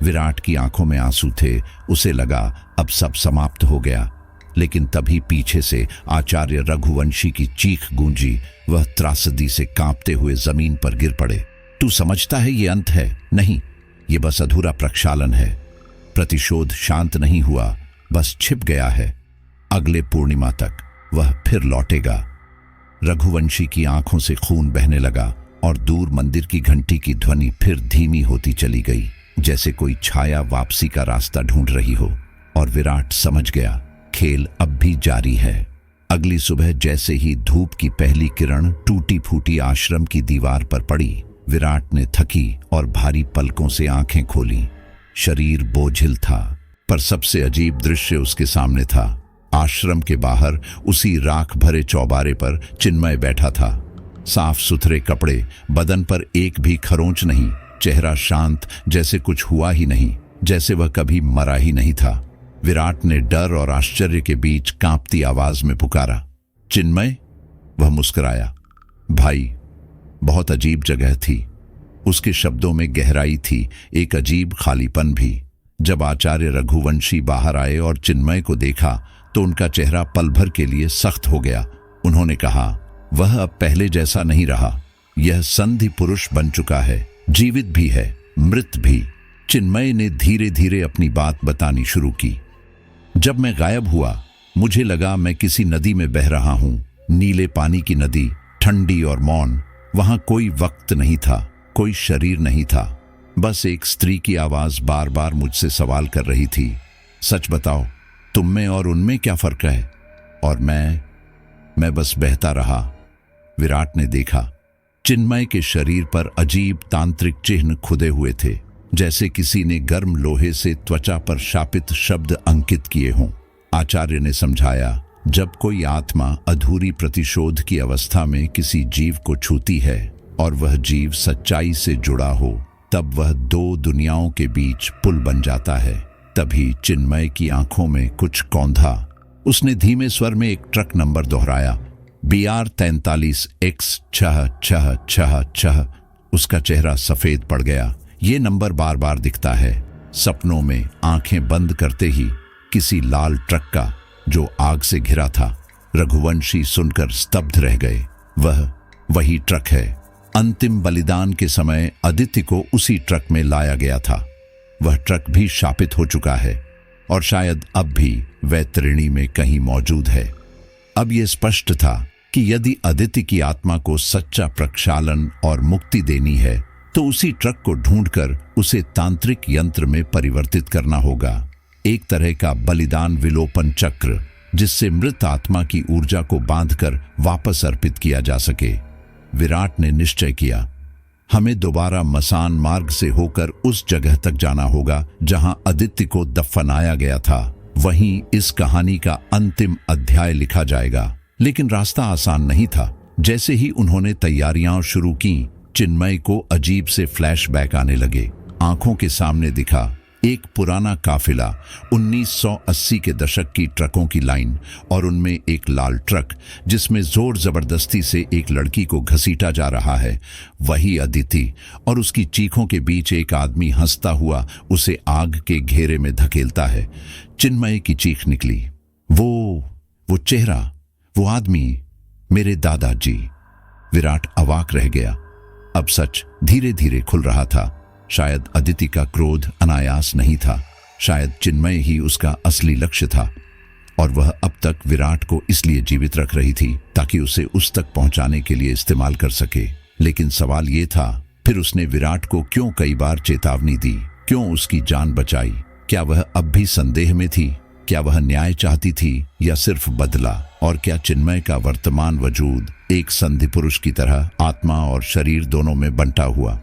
विराट की आंखों में आंसू थे, उसे लगा अब सब समाप्त हो गया। लेकिन तभी पीछे से आचार्य रघुवंशी की चीख गूंजी। वह त्रासदी से कांपते हुए जमीन पर गिर पड़े। तू समझता है ये अंत है? नहीं, ये बस अधूरा प्रक्षालन है। प्रतिशोध शांत नहीं हुआ, बस छिप गया है। अगले पूर्णिमा तक वह फिर लौटेगा। रघुवंशी की आंखों से खून बहने लगा और दूर मंदिर की घंटी की ध्वनि फिर धीमी होती चली गई, जैसे कोई छाया वापसी का रास्ता ढूंढ रही हो। और विराट समझ गया, खेल अब भी जारी है। अगली सुबह जैसे ही धूप की पहली किरण टूटी फूटी आश्रम की दीवार पर पड़ी, विराट ने थकी और भारी पलकों से आंखें खोली। शरीर बोझिल था, पर सबसे अजीब दृश्य उसके सामने था। आश्रम के बाहर उसी राख भरे चौबारे पर चिन्मय बैठा था। साफ सुथरे कपड़े, बदन पर एक भी खरोंच नहीं, चेहरा शांत, जैसे कुछ हुआ ही नहीं, जैसे वह कभी मरा ही नहीं था। विराट ने डर और आश्चर्य के बीच कांपती आवाज में पुकारा, चिन्मय। वह मुस्कुराया। भाई, बहुत अजीब जगह थी। उसके शब्दों में गहराई थी, एक अजीब खालीपन भी। जब आचार्य रघुवंशी बाहर आए और चिन्मय को देखा तो उनका चेहरा पल भर के लिए सख्त हो गया। उन्होंने कहा, वह अब पहले जैसा नहीं रहा। यह संधि पुरुष बन चुका है, जीवित भी है, मृत भी। चिन्मय ने धीरे धीरे अपनी बात बतानी शुरू की। जब मैं गायब हुआ, मुझे लगा मैं किसी नदी में बह रहा हूं, नीले पानी की नदी, ठंडी और मौन। वहां कोई वक्त नहीं था, कोई शरीर नहीं था, बस एक स्त्री की आवाज बार बार मुझसे सवाल कर रही थी, सच बताओ, तुम में और उनमें क्या फर्क है? और मैं बस बहता रहा। विराट ने देखा, चिन्मय के शरीर पर अजीब तांत्रिक चिन्ह खुदे हुए थे, जैसे किसी ने गर्म लोहे से त्वचा पर शापित शब्द अंकित किए हों। आचार्य ने समझाया, जब कोई आत्मा अधूरी प्रतिशोध की अवस्था में किसी जीव को छूती है और वह जीव सच्चाई से जुड़ा हो, तब वह दो दुनियाओं के बीच पुल बन जाता है। तभी चिन्मय की आंखों में कुछ कौंधा। उसने धीमे स्वर में एक ट्रक नंबर दोहराया, BR 43 X 6666। उसका चेहरा सफेद पड़ गया। ये नंबर बार बार दिखता है, सपनों में, आंखें बंद करते ही, किसी लाल ट्रक का जो आग से घिरा था। रघुवंशी सुनकर स्तब्ध रह गए। वह वही ट्रक है अंतिम बलिदान के समय अदिति को उसी ट्रक में लाया गया था। वह ट्रक भी शापित हो चुका है और शायद अब भी वैतरणी में कहीं मौजूद है। अब यह स्पष्ट था कि यदि अदिति की आत्मा को सच्चा प्रक्षालन और मुक्ति देनी है तो उसी ट्रक को ढूंढकर उसे तांत्रिक यंत्र में परिवर्तित करना होगा, एक तरह का बलिदान विलोपन चक्र जिससे मृत आत्मा की ऊर्जा को बांधकर वापस अर्पित किया जा सके। विराट ने निश्चय किया, हमें दोबारा मसान मार्ग से होकर उस जगह तक जाना होगा जहां अदिति को दफनाया गया था। वहीं इस कहानी का अंतिम अध्याय लिखा जाएगा। लेकिन रास्ता आसान नहीं था। जैसे ही उन्होंने तैयारियां शुरू की, चिन्मय को अजीब से फ्लैशबैक आने लगे। आंखों के सामने दिखा एक पुराना काफिला, 1980 के दशक की ट्रकों की लाइन, और उनमें एक लाल ट्रक जिसमें जोर जबरदस्ती से एक लड़की को घसीटा जा रहा है। वही अदिति, और उसकी चीखों के बीच एक आदमी हंसता हुआ उसे आग के घेरे में धकेलता है। चिन्मय की चीख निकली, वो चेहरा, वो आदमी, मेरे दादाजी। विराट अवाक रह गया। अब सच धीरे धीरे खुल रहा था। शायद अदिति का क्रोध अनायास नहीं था, शायद चिन्मय ही उसका असली लक्ष्य था, और वह अब तक विराट को इसलिए जीवित रख रही थी ताकि उसे उस तक पहुंचाने के लिए इस्तेमाल कर सके। लेकिन सवाल ये था, फिर उसने विराट को क्यों कई बार चेतावनी दी, क्यों उसकी जान बचाई? क्या वह अब भी संदेह में थी? क्या वह न्याय चाहती थी या सिर्फ बदला? और क्या चिन्मय का वर्तमान वजूद एक संधि पुरुष की तरह आत्मा और शरीर दोनों में बंटा हुआ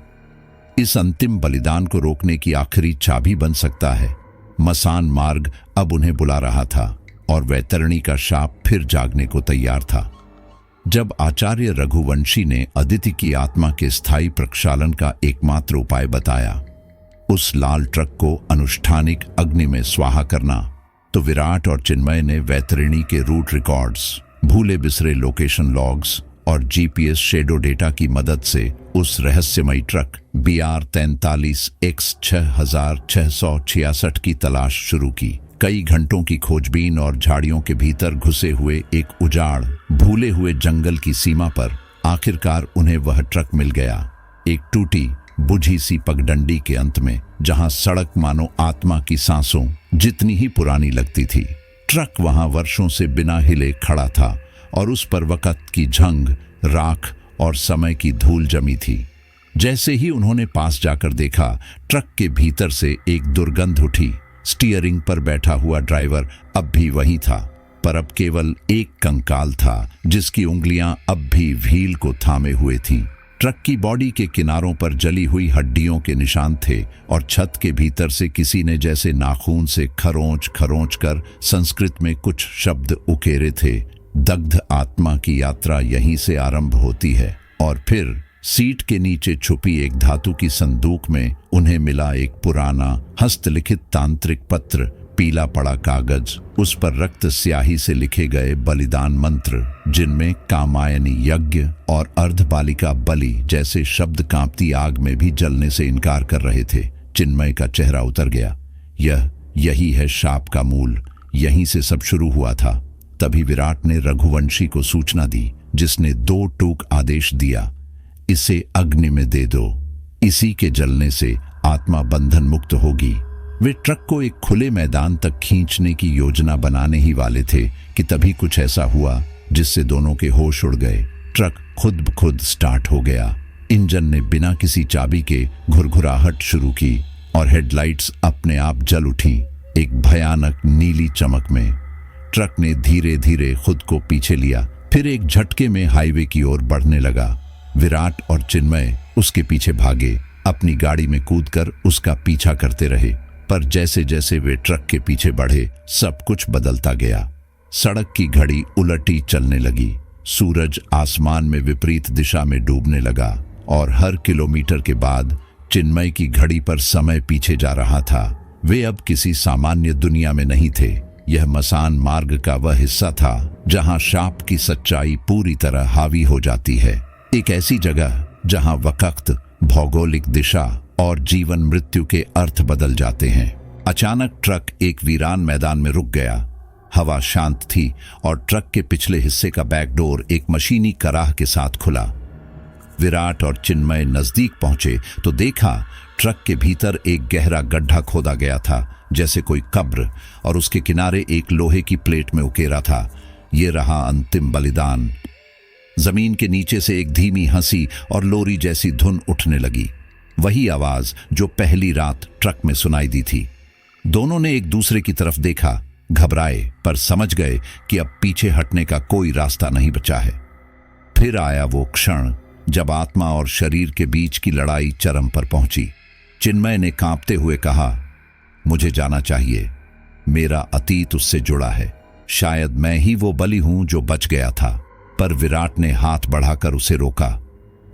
इस अंतिम बलिदान को रोकने की आखिरी चाबी बन सकता है? मसान मार्ग अब उन्हें बुला रहा था और वैतरणी का शाप फिर जागने को तैयार था। जब आचार्य रघुवंशी ने अदिति की आत्मा के स्थायी प्रक्षालन का एकमात्र उपाय बताया, उस लाल ट्रक को अनुष्ठानिक अग्नि में स्वाहा करना, तो विराट और चिन्मय ने वैतरणी के रूट रिकॉर्ड्स, भूले बिसरे लोकेशन लॉग्स और जीपीएस शेडो डेटा की मदद से उस रहस्यमयी ट्रक BR43X 6666 की तलाश शुरू की। कई घंटों की खोजबीन और झाड़ियों के भीतर घुसे हुए एक उजाड़, भूले हुए जंगल की सीमा पर आखिरकार उन्हें वह ट्रक मिल गया, एक टूटी बुझी सी पगडंडी के अंत में, जहां सड़क मानो आत्मा की सांसों जितनी ही पुरानी लगती थी। ट्रक वहां वर्षों से बिना हिले खड़ा था और उस पर वक़्त की झंग, राख और समय की धूल जमी थी। जैसे ही उन्होंने पास जाकर देखा, ट्रक के भीतर से एक दुर्गंध उठी। स्टीयरिंग पर बैठा हुआ ड्राइवर अब भी वही था, पर अब केवल एक कंकाल था जिसकी उंगलियां अब भी व्हील को थामे हुए थीं। ट्रक की बॉडी के किनारों पर जली हुई हड्डियों के निशान थे और छत के भीतर से किसी ने जैसे नाखून से खरोंच खरोंच कर संस्कृत में कुछ शब्द उकेरे थे। दग्ध आत्मा की यात्रा यहीं से आरंभ होती है। और फिर सीट के नीचे छुपी एक धातु की संदूक में उन्हें मिला एक पुराना हस्तलिखित तांत्रिक पत्र, पीला पड़ा कागज, उस पर रक्त स्याही से लिखे गए बलिदान मंत्र, जिनमें कामायनी यज्ञ और अर्धबालिका बलि जैसे शब्द कांपती आग में भी जलने से इनकार कर रहे थे। चिन्मय का चेहरा उतर गया। यही है शाप का मूल, यहीं से सब शुरू हुआ था। तभी विराट ने रघुवंशी को सूचना दी, जिसने 2 टूक आदेश दिया, इसे अग्नि में दे दो, इसी के जलने से आत्मा बंधन मुक्त होगी। वे ट्रक को एक खुले मैदान तक खींचने की योजना बनाने ही वाले थे कि तभी कुछ ऐसा हुआ जिससे दोनों के होश उड़ गए। ट्रक खुद ब खुद स्टार्ट हो गया। इंजन ने बिना किसी चाबी के घुरघुराहट शुरू की और हेडलाइट्स अपने आप जल उठी, एक भयानक नीली चमक में। ट्रक ने धीरे धीरे खुद को पीछे लिया, फिर एक झटके में हाईवे की ओर बढ़ने लगा। विराट और चिन्मय उसके पीछे भागे, अपनी गाड़ी में कूदकर उसका पीछा करते रहे। पर जैसे जैसे वे ट्रक के पीछे बढ़े, सब कुछ बदलता गया। सड़क की घड़ी उलटी चलने लगी, सूरज आसमान में विपरीत दिशा में डूबने लगा और हर किलोमीटर के बाद चिन्मय की घड़ी पर समय पीछे जा रहा था। वे अब किसी सामान्य दुनिया में नहीं थे। यह मसान मार्ग का वह हिस्सा था जहां शाप की सच्चाई पूरी तरह हावी हो जाती है। एक ऐसी जगह जहां वक़्त, भौगोलिक दिशा और जीवन मृत्यु के अर्थ बदल जाते हैं। अचानक ट्रक एक वीरान मैदान में रुक गया। हवा शांत थी और ट्रक के पिछले हिस्से का बैकडोर एक मशीनी कराह के साथ खुला। विराट और चिन्मय नजदीक पहुंचे तो देखा ट्रक के भीतर एक गहरा गड्ढा खोदा गया था, जैसे कोई कब्र, और उसके किनारे एक लोहे की प्लेट में उकेरा था। ये रहा अंतिम बलिदान। जमीन के नीचे से एक धीमी हंसी और लोरी जैसी धुन उठने लगी, वही आवाज जो पहली रात ट्रक में सुनाई दी थी। दोनों ने एक दूसरे की तरफ देखा, घबराए, पर समझ गए कि अब पीछे हटने का कोई रास्ता नहीं बचा है। फिर आया वो क्षण जब आत्मा और शरीर के बीच की लड़ाई चरम पर पहुंची। चिन्मय ने कांपते हुए कहा, मुझे जाना चाहिए, मेरा अतीत उससे जुड़ा है, शायद मैं ही वो बलि हूं जो बच गया था। पर विराट ने हाथ बढ़ाकर उसे रोका,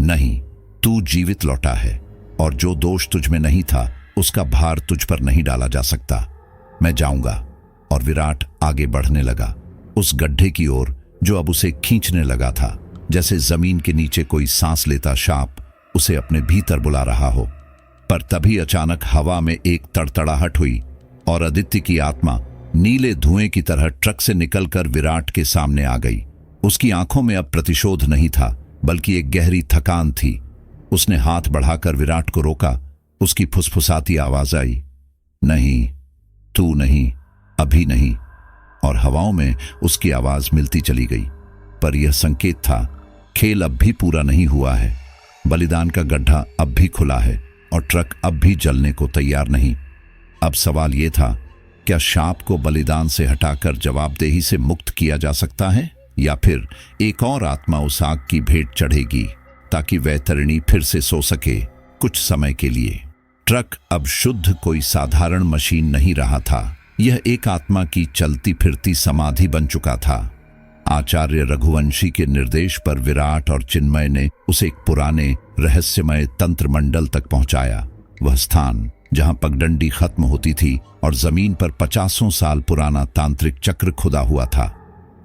नहीं, तू जीवित लौटा है, और जो दोष तुझ में नहीं था उसका भार तुझ पर नहीं डाला जा सकता। मैं जाऊंगा। और विराट आगे बढ़ने लगा, उस गड्ढे की ओर जो अब उसे खींचने लगा था, जैसे जमीन के नीचे कोई सांस लेता सांप उसे अपने भीतर बुला रहा हो। पर तभी अचानक हवा में एक तड़तड़ाहट हुई और आदित्य की आत्मा नीले धुएं की तरह ट्रक से निकलकर विराट के सामने आ गई। उसकी आंखों में अब प्रतिशोध नहीं था, बल्कि एक गहरी थकान थी। उसने हाथ बढ़ाकर विराट को रोका। उसकी फुसफुसाती आवाज आई, नहीं, तू नहीं, अभी नहीं। और हवाओं में उसकी आवाज मिलती चली गई। पर यह संकेत था, खेल अब भी पूरा नहीं हुआ है। बलिदान का गड्ढा अब भी खुला है और ट्रक अब भी जलने को तैयार नहीं। अब सवाल यह था, क्या शाप को बलिदान से हटाकर जवाबदेही से मुक्त किया जा सकता है, या फिर एक और आत्मा उस आग की भेंट चढ़ेगी ताकि वैतरणी फिर से सो सके कुछ समय के लिए। ट्रक अब शुद्ध कोई साधारण मशीन नहीं रहा था, यह एक आत्मा की चलती फिरती समाधि बन चुका था। आचार्य रघुवंशी के निर्देश पर विराट और चिन्मय ने उसे एक पुराने रहस्यमय तंत्र मंडल तक पहुंचाया। वह स्थान जहां पगडंडी खत्म होती थी और जमीन पर 50 साल पुराना तांत्रिक चक्र खुदा हुआ था।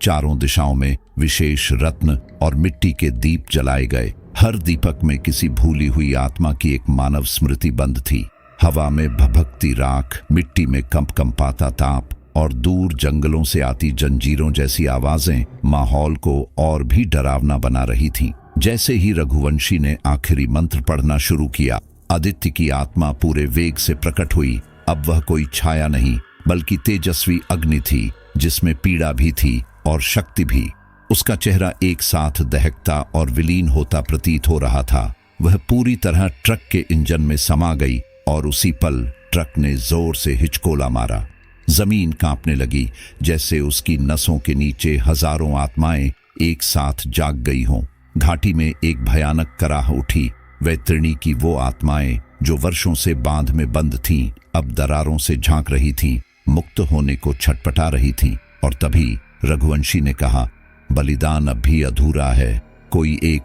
चारों दिशाओं में विशेष रत्न और मिट्टी के दीप जलाए गए। हर दीपक में किसी भूली हुई आत्मा की एक मानव स्मृति बंद थी। हवा में भभकती राख, मिट्टी में कंपकंपाता ताप और दूर जंगलों से आती जंजीरों जैसी आवाजें माहौल को और भी डरावना बना रही थीं। जैसे ही रघुवंशी ने आखिरी मंत्र पढ़ना शुरू किया, आदित्य की आत्मा पूरे वेग से प्रकट हुई। अब वह कोई छाया नहीं, बल्कि तेजस्वी अग्नि थी, जिसमें पीड़ा भी थी और शक्ति भी। उसका चेहरा एक साथ दहकता और विलीन होता प्रतीत हो रहा था। वह पूरी तरह ट्रक के इंजन में समा गई और उसी पल ट्रक ने जोर से हिचकोला मारा। जमीन कांपने लगी, जैसे उसकी नसों के नीचे हजारों आत्माएं एक साथ जाग गई हों। घाटी में एक भयानक कराह उठी। वैतरणी की वो आत्माएं जो वर्षों से बांध में बंद थीं, अब दरारों से झांक रही थीं, मुक्त होने को छटपटा रही थीं। और तभी रघुवंशी ने कहा, बलिदान अब भी अधूरा है, कोई एक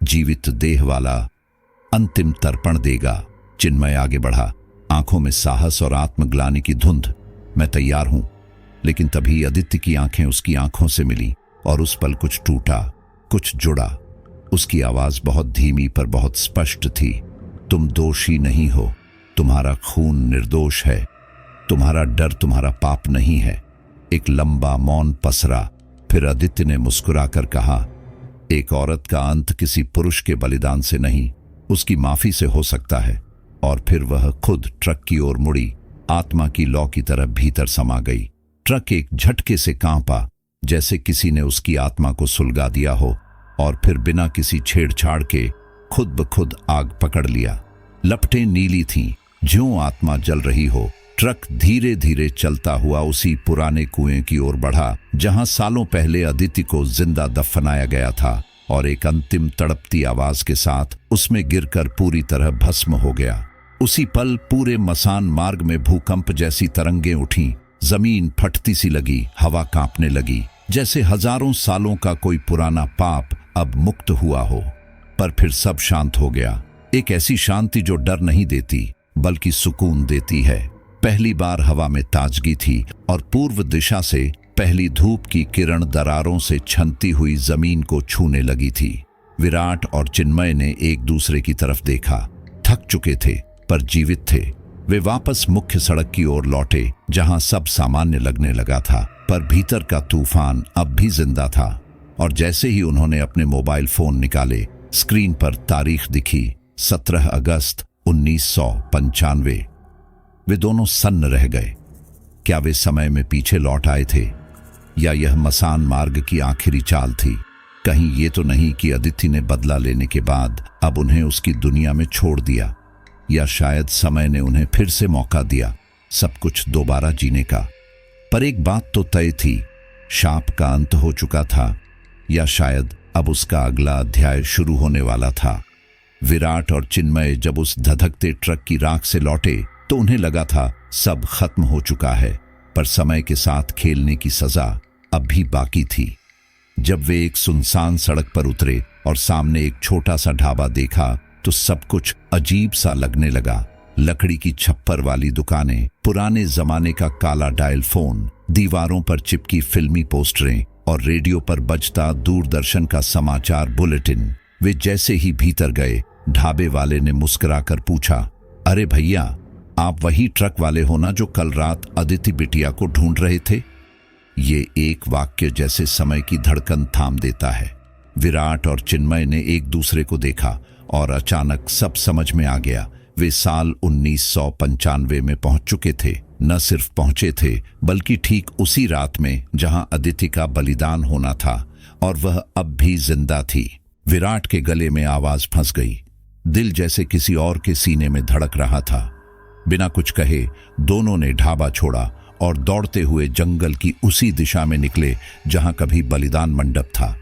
जीवित देह वाला अंतिम तर्पण देगा। चिन्मय आगे बढ़ा, आंखों में साहस और आत्मग्लानि की धुंध। मैं तैयार हूं। लेकिन तभी आदित्य की आंखें उसकी आंखों से मिली और उस पल कुछ टूटा, कुछ जुड़ा। उसकी आवाज बहुत धीमी पर बहुत स्पष्ट थी, तुम दोषी नहीं हो, तुम्हारा खून निर्दोष है, तुम्हारा डर तुम्हारा पाप नहीं है। एक लंबा मौन पसरा। फिर आदित्य ने मुस्कुराकर कहा, एक औरत का अंत किसी पुरुष के बलिदान से नहीं, उसकी माफी से हो सकता है। और फिर वह खुद ट्रक की ओर मुड़ी, आत्मा की लौ की तरफ भीतर समा गई। ट्रक एक झटके से कांपा, जैसे किसी ने उसकी आत्मा को सुलगा दिया हो, और फिर बिना किसी छेड़छाड़ के खुद ब खुद आग पकड़ लिया। लपटें नीली थीं, ज्यों आत्मा जल रही हो। ट्रक धीरे धीरे चलता हुआ उसी पुराने कुएं की ओर बढ़ा जहां सालों पहले आदित्य को जिंदा दफनाया गया था, और एक अंतिम तड़पती आवाज के साथ उसमें गिरकर पूरी तरह भस्म हो गया। उसी पल पूरे मसान मार्ग में भूकंप जैसी तरंगें उठीं। जमीन फटती सी लगी, हवा कांपने लगी, जैसे हजारों सालों का कोई पुराना पाप अब मुक्त हुआ हो। पर फिर सब शांत हो गया। एक ऐसी शांति जो डर नहीं देती, बल्कि सुकून देती है। पहली बार हवा में ताजगी थी और पूर्व दिशा से पहली धूप की किरण दरारों से छनती हुई जमीन को छूने लगी थी। विराट और चिन्मय ने एक दूसरे की तरफ देखा। थक चुके थे पर जीवित थे। वे वापस मुख्य सड़क की ओर लौटे, जहां सब सामान्य लगने लगा था, पर भीतर का तूफान अब भी जिंदा था। और जैसे ही उन्होंने अपने मोबाइल फोन निकाले, स्क्रीन पर तारीख दिखी 17 अगस्त 1995। वे दोनों सन्न रह गए। क्या वे समय में पीछे लौट आए थे, या यह मसान मार्ग की आखिरी चाल थी? कहीं ये तो नहीं कि अदिति ने बदला लेने के बाद अब उन्हें उसकी दुनिया में छोड़ दिया, या शायद समय ने उन्हें फिर से मौका दिया सब कुछ दोबारा जीने का। पर एक बात तो तय थी, शाप का अंत हो चुका था, या शायद अब उसका अगला अध्याय शुरू होने वाला था। विराट और चिन्मय जब उस धधकते ट्रक की राख से लौटे तो उन्हें लगा था सब खत्म हो चुका है, पर समय के साथ खेलने की सजा अब भी बाकी थी। जब वे एक सुनसान सड़क पर उतरे और सामने एक छोटा सा ढाबा देखा तो सब कुछ अजीब सा लगने लगा। लकड़ी की छप्पर वाली दुकानें, पुराने जमाने का काला डायल फोन, दीवारों पर चिपकी फिल्मी पोस्टरें और रेडियो पर बजता दूरदर्शन का समाचार बुलेटिन। वे जैसे ही भीतर गए, ढाबे वाले ने मुस्कुराकर पूछा, अरे भैया, आप वही ट्रक वाले हो ना जो कल रात अदिति बिटिया को ढूंढ रहे थे? ये एक वाक्य जैसे समय की धड़कन थाम देता है। विराट और चिन्मय ने एक दूसरे को देखा और अचानक सब समझ में आ गया। वे साल 1995 में पहुंच चुके थे। न सिर्फ पहुंचे थे, बल्कि ठीक उसी रात में जहां अदिति का बलिदान होना था, और वह अब भी जिंदा थी। विराट के गले में आवाज फंस गई। दिल जैसे किसी और के सीने में धड़क रहा था। बिना कुछ कहे दोनों ने ढाबा छोड़ा और दौड़ते हुए जंगल की उसी दिशा में निकले जहां कभी बलिदान मंडप था।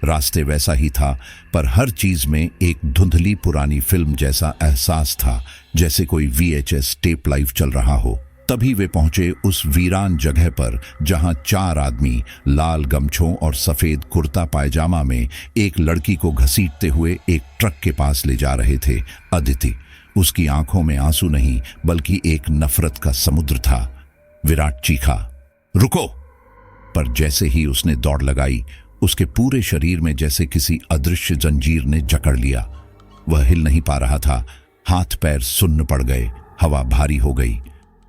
रास्ते वैसा ही था, पर हर चीज में एक धुंधली पुरानी फिल्म जैसा एहसास था, जैसे कोई VHS टेप लाइव चल रहा हो। तभी वे पहुंचे उस वीरान जगह पर जहां 4 आदमी लाल गमछों और सफेद कुर्ता पायजामा में एक लड़की को घसीटते हुए एक ट्रक के पास ले जा रहे थे। अदिति, उसकी आंखों में आंसू नहीं बल्कि एक नफरत का समुद्र था। विराट चीखा, रुको! पर जैसे ही उसने दौड़ लगाई, उसके पूरे शरीर में जैसे किसी अदृश्य जंजीर ने जकड़ लिया। वह हिल नहीं पा रहा था। हाथ पैर सुन्न पड़ गए, हवा भारी हो गई।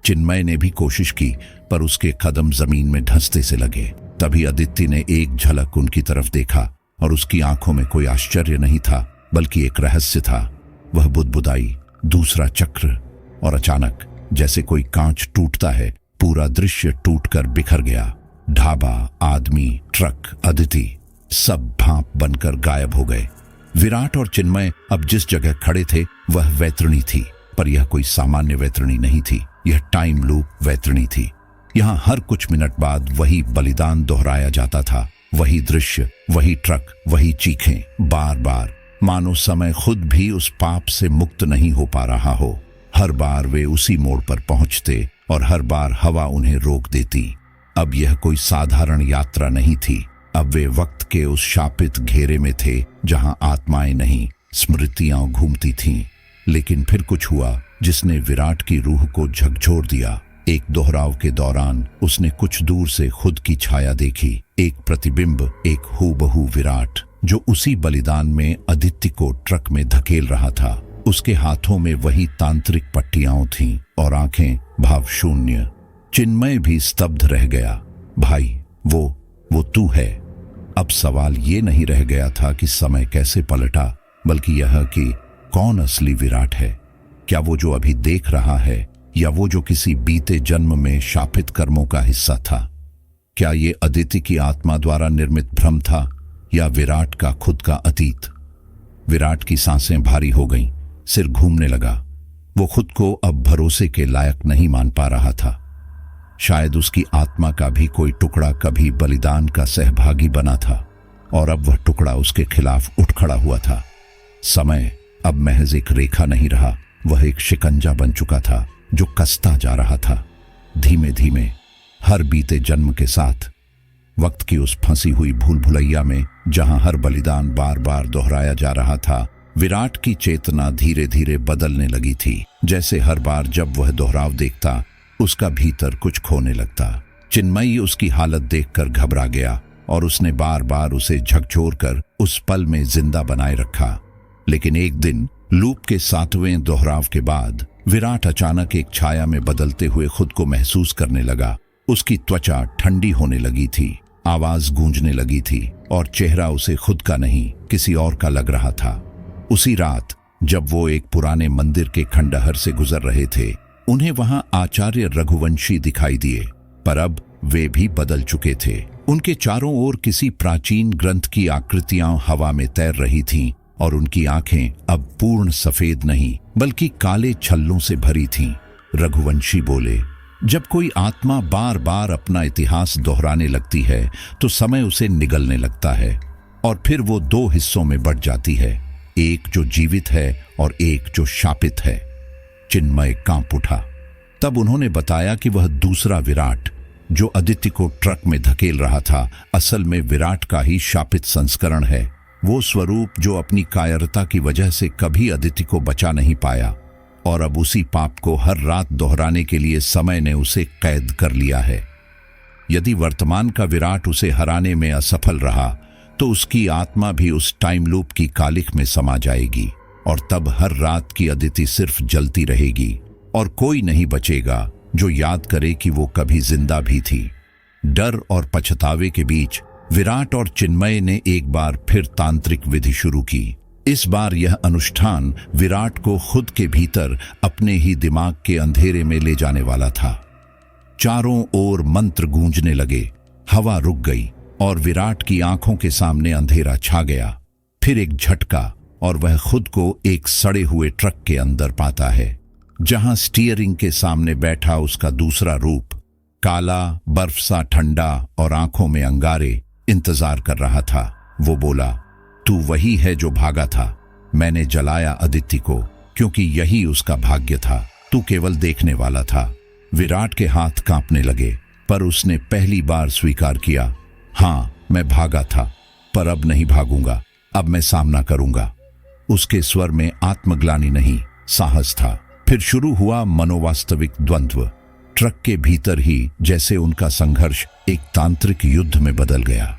चिन्मय ने भी कोशिश की, पर उसके कदम जमीन में धंसते से लगे। तभी अदिति ने एक झलक उनकी तरफ देखा और उसकी आंखों में कोई आश्चर्य नहीं था, बल्कि एक रहस्य था। वह बुदबुदाई, दूसरा चक्र, और अचानक जैसे कोई कांच टूटता है, पूरा दृश्य टूटकर बिखर गया। ढाबा, आदमी, ट्रक, अदिति, सब भाप बनकर गायब हो गए। विराट और चिन्मय अब जिस जगह खड़े थे वह वैतरणी थी, पर यह कोई सामान्य वैतरणी नहीं थी। यह टाइम लूप वैतरणी थी। यहां हर कुछ मिनट बाद वही बलिदान दोहराया जाता था। वही दृश्य, वही ट्रक, वही चीखें, बार बार, मानो समय खुद भी उस पाप से मुक्त नहीं हो पा रहा हो। हर बार वे उसी मोड़ पर पहुंचते और हर बार हवा उन्हें रोक देती। अब यह कोई साधारण यात्रा नहीं थी। अब वे वक्त के उस शापित घेरे में थे जहां आत्माएं नहीं, स्मृतियां घूमती थीं। लेकिन फिर कुछ हुआ जिसने विराट की रूह को झकझोर दिया। एक दोहराव के दौरान उसने कुछ दूर से खुद की छाया देखी, एक प्रतिबिंब, एक हूबहू विराट, जो उसी बलिदान में अदिति को ट्रक में धकेल रहा था। उसके हाथों में वही तांत्रिक पट्टियां थीं और आंखें भावशून्य। चिन्मय भी स्तब्ध रह गया। भाई, वो तू है। अब सवाल ये नहीं रह गया था कि समय कैसे पलटा, बल्कि यह कि कौन असली विराट है। क्या वो जो अभी देख रहा है, या वो जो किसी बीते जन्म में शापित कर्मों का हिस्सा था? क्या ये अदिति की आत्मा द्वारा निर्मित भ्रम था, या विराट का खुद का अतीत? विराट की सांसें भारी हो गईं, सिर घूमने लगा। वो खुद को अब भरोसे के लायक नहीं मान पा रहा था। शायद उसकी आत्मा का भी कोई टुकड़ा कभी बलिदान का सहभागी बना था, और अब वह टुकड़ा उसके खिलाफ उठ खड़ा हुआ था। समय अब महज एक रेखा नहीं रहा, वह एक शिकंजा बन चुका था जो कसता जा रहा था, धीमे धीमे, हर बीते जन्म के साथ। वक्त की उस फंसी हुई भूल भुलैया में जहां हर बलिदान बार बार दोहराया जा रहा था, विराट की चेतना धीरे धीरे बदलने लगी थी। जैसे हर बार जब वह दोहराव देखता, उसका भीतर कुछ खोने लगता। चिन्मयी उसकी हालत देखकर घबरा गया और उसने बार बार उसे झकझोर कर उस पल में जिंदा बनाए रखा। लेकिन एक दिन लूप के 7वें दोहराव के बाद विराट अचानक एक छाया में बदलते हुए खुद को महसूस करने लगा। उसकी त्वचा ठंडी होने लगी थी, आवाज गूंजने लगी थी, और चेहरा उसे खुद का नहीं किसी और का लग रहा था। उसी रात जब वो एक पुराने मंदिर के खंडहर से गुजर रहे थे, उन्हें वहां आचार्य रघुवंशी दिखाई दिए, पर अब वे भी बदल चुके थे। उनके चारों ओर किसी प्राचीन ग्रंथ की आकृतियां हवा में तैर रही थीं और उनकी आंखें अब पूर्ण सफेद नहीं बल्कि काले छल्लों से भरी थीं। रघुवंशी बोले, जब कोई आत्मा बार बार अपना इतिहास दोहराने लगती है तो समय उसे निगलने लगता है और फिर वो दो हिस्सों में बंट जाती है, एक जो जीवित है और एक जो शापित है। चिन्मय कांप उठा। तब उन्होंने बताया कि वह दूसरा विराट जो अदिति को ट्रक में धकेल रहा था, असल में विराट का ही शापित संस्करण है। वो स्वरूप जो अपनी कायरता की वजह से कभी अदिति को बचा नहीं पाया और अब उसी पाप को हर रात दोहराने के लिए समय ने उसे कैद कर लिया है। यदि वर्तमान का विराट उसे हराने में असफल रहा तो उसकी आत्मा भी उस टाइम लूप की कालिख में समा जाएगी और तब हर रात की अदिति सिर्फ जलती रहेगी और कोई नहीं बचेगा जो याद करे कि वो कभी जिंदा भी थी। डर और पछतावे के बीच विराट और चिन्मय ने एक बार फिर तांत्रिक विधि शुरू की। इस बार यह अनुष्ठान विराट को खुद के भीतर अपने ही दिमाग के अंधेरे में ले जाने वाला था। चारों ओर मंत्र गूंजने लगे, हवा रुक गई और विराट की आंखों के सामने अंधेरा छा गया। फिर एक झटका और वह खुद को एक सड़े हुए ट्रक के अंदर पाता है, जहां स्टीयरिंग के सामने बैठा उसका दूसरा रूप, काला, बर्फ सा ठंडा और आंखों में अंगारे, इंतजार कर रहा था। वो बोला, तू वही है जो भागा था। मैंने जलाया अदिति को क्योंकि यही उसका भाग्य था। तू केवल देखने वाला था। विराट के हाथ कांपने लगे, पर उसने पहली बार स्वीकार किया, हाँ मैं भागा था, पर अब नहीं भागूंगा, अब मैं सामना करूंगा। उसके स्वर में आत्मग्लानि नहीं, साहस था। फिर शुरू हुआ मनोवास्तविक द्वंद्व। ट्रक के भीतर ही जैसे उनका संघर्ष एक तांत्रिक युद्ध में बदल गया।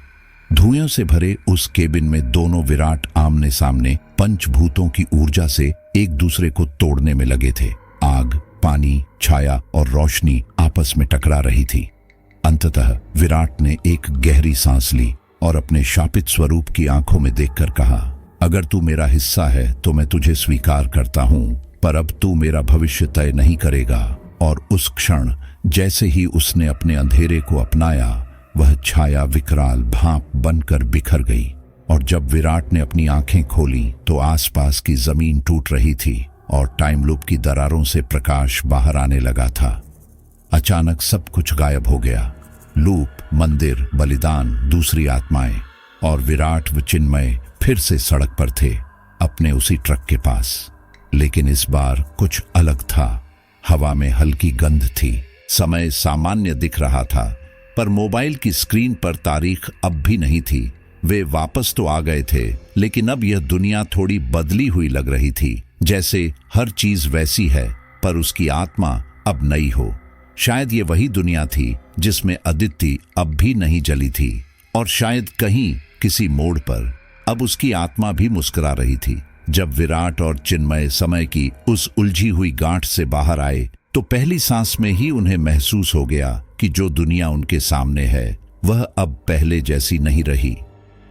धुएं से भरे उस केबिन में दोनों विराट आमने सामने पंचभूतों की ऊर्जा से एक दूसरे को तोड़ने में लगे थे। आग, पानी, छाया और रोशनी आपस में टकरा रही थी। अंततः विराट ने एक गहरी सांस ली और अपने शापित स्वरूप की आंखों में देखकर कहा, अगर तू मेरा हिस्सा है तो मैं तुझे स्वीकार करता हूं, पर अब तू मेरा भविष्य तय नहीं करेगा। और उस क्षण जैसे ही उसने अपने अंधेरे को अपनाया, वह छाया विकराल भाप बनकर बिखर गई और जब विराट ने अपनी आंखें खोली तो आसपास की जमीन टूट रही थी और टाइम लूप की दरारों से प्रकाश बाहर आने लगा था। अचानक सब कुछ गायब हो गया। लूप, मंदिर, बलिदान, दूसरी आत्माएं और विराट व चिन्मय फिर से सड़क पर थे, अपने उसी ट्रक के पास। लेकिन इस बार कुछ अलग था। हवा में हल्की गंध थी, समय सामान्य दिख रहा था, पर मोबाइल की स्क्रीन पर तारीख अब भी नहीं थी। वे वापस तो आ गए थे, लेकिन अब यह दुनिया थोड़ी बदली हुई लग रही थी, जैसे हर चीज वैसी है पर उसकी आत्मा अब नई हो। शायद ये वही दुनिया थी जिसमें अदिति अब भी नहीं जली थी और शायद कहीं किसी मोड़ पर अब उसकी आत्मा भी मुस्कुरा रही थी। जब विराट और चिन्मय समय की उस उलझी हुई गांठ से बाहर आए तो पहली सांस में ही उन्हें महसूस हो गया कि जो दुनिया उनके सामने है वह अब पहले जैसी नहीं रही।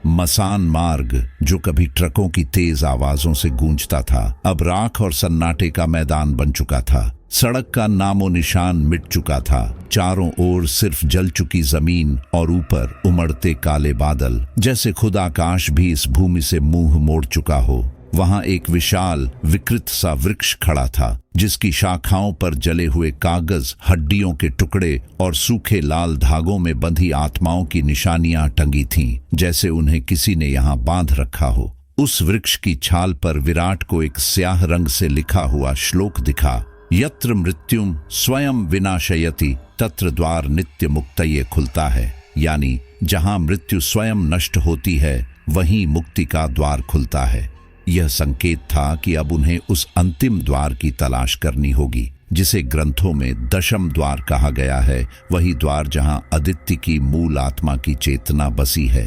मसान मार्ग जो कभी ट्रकों की तेज आवाजों से गूंजता था, अब राख और सन्नाटे का मैदान बन चुका था। सड़क का नामो निशान मिट चुका था। चारों ओर सिर्फ जल चुकी जमीन और ऊपर उमड़ते काले बादल, जैसे खुद आकाश भी इस भूमि से मुंह मोड़ चुका हो। वहां एक विशाल विकृत सा वृक्ष खड़ा था, जिसकी शाखाओं पर जले हुए कागज, हड्डियों के टुकड़े और सूखे लाल धागों में बंधी आत्माओं की निशानियां टंगी थीं, जैसे उन्हें किसी ने यहां बांध रखा हो। उस वृक्ष की छाल पर विराट को एक स्याह रंग से लिखा हुआ श्लोक दिखा, यत्र मृत्युम स्वयं विनाशयति तत्र द्वार नित्य मुक्तये खुलता है। यानी जहां मृत्यु स्वयं नष्ट होती है वहीं मुक्ति का द्वार खुलता है। यह संकेत था कि अब उन्हें उस अंतिम द्वार की तलाश करनी होगी, जिसे ग्रंथों में दशम द्वार कहा गया है, वही द्वार जहां अदिति की मूल आत्मा की चेतना बसी है।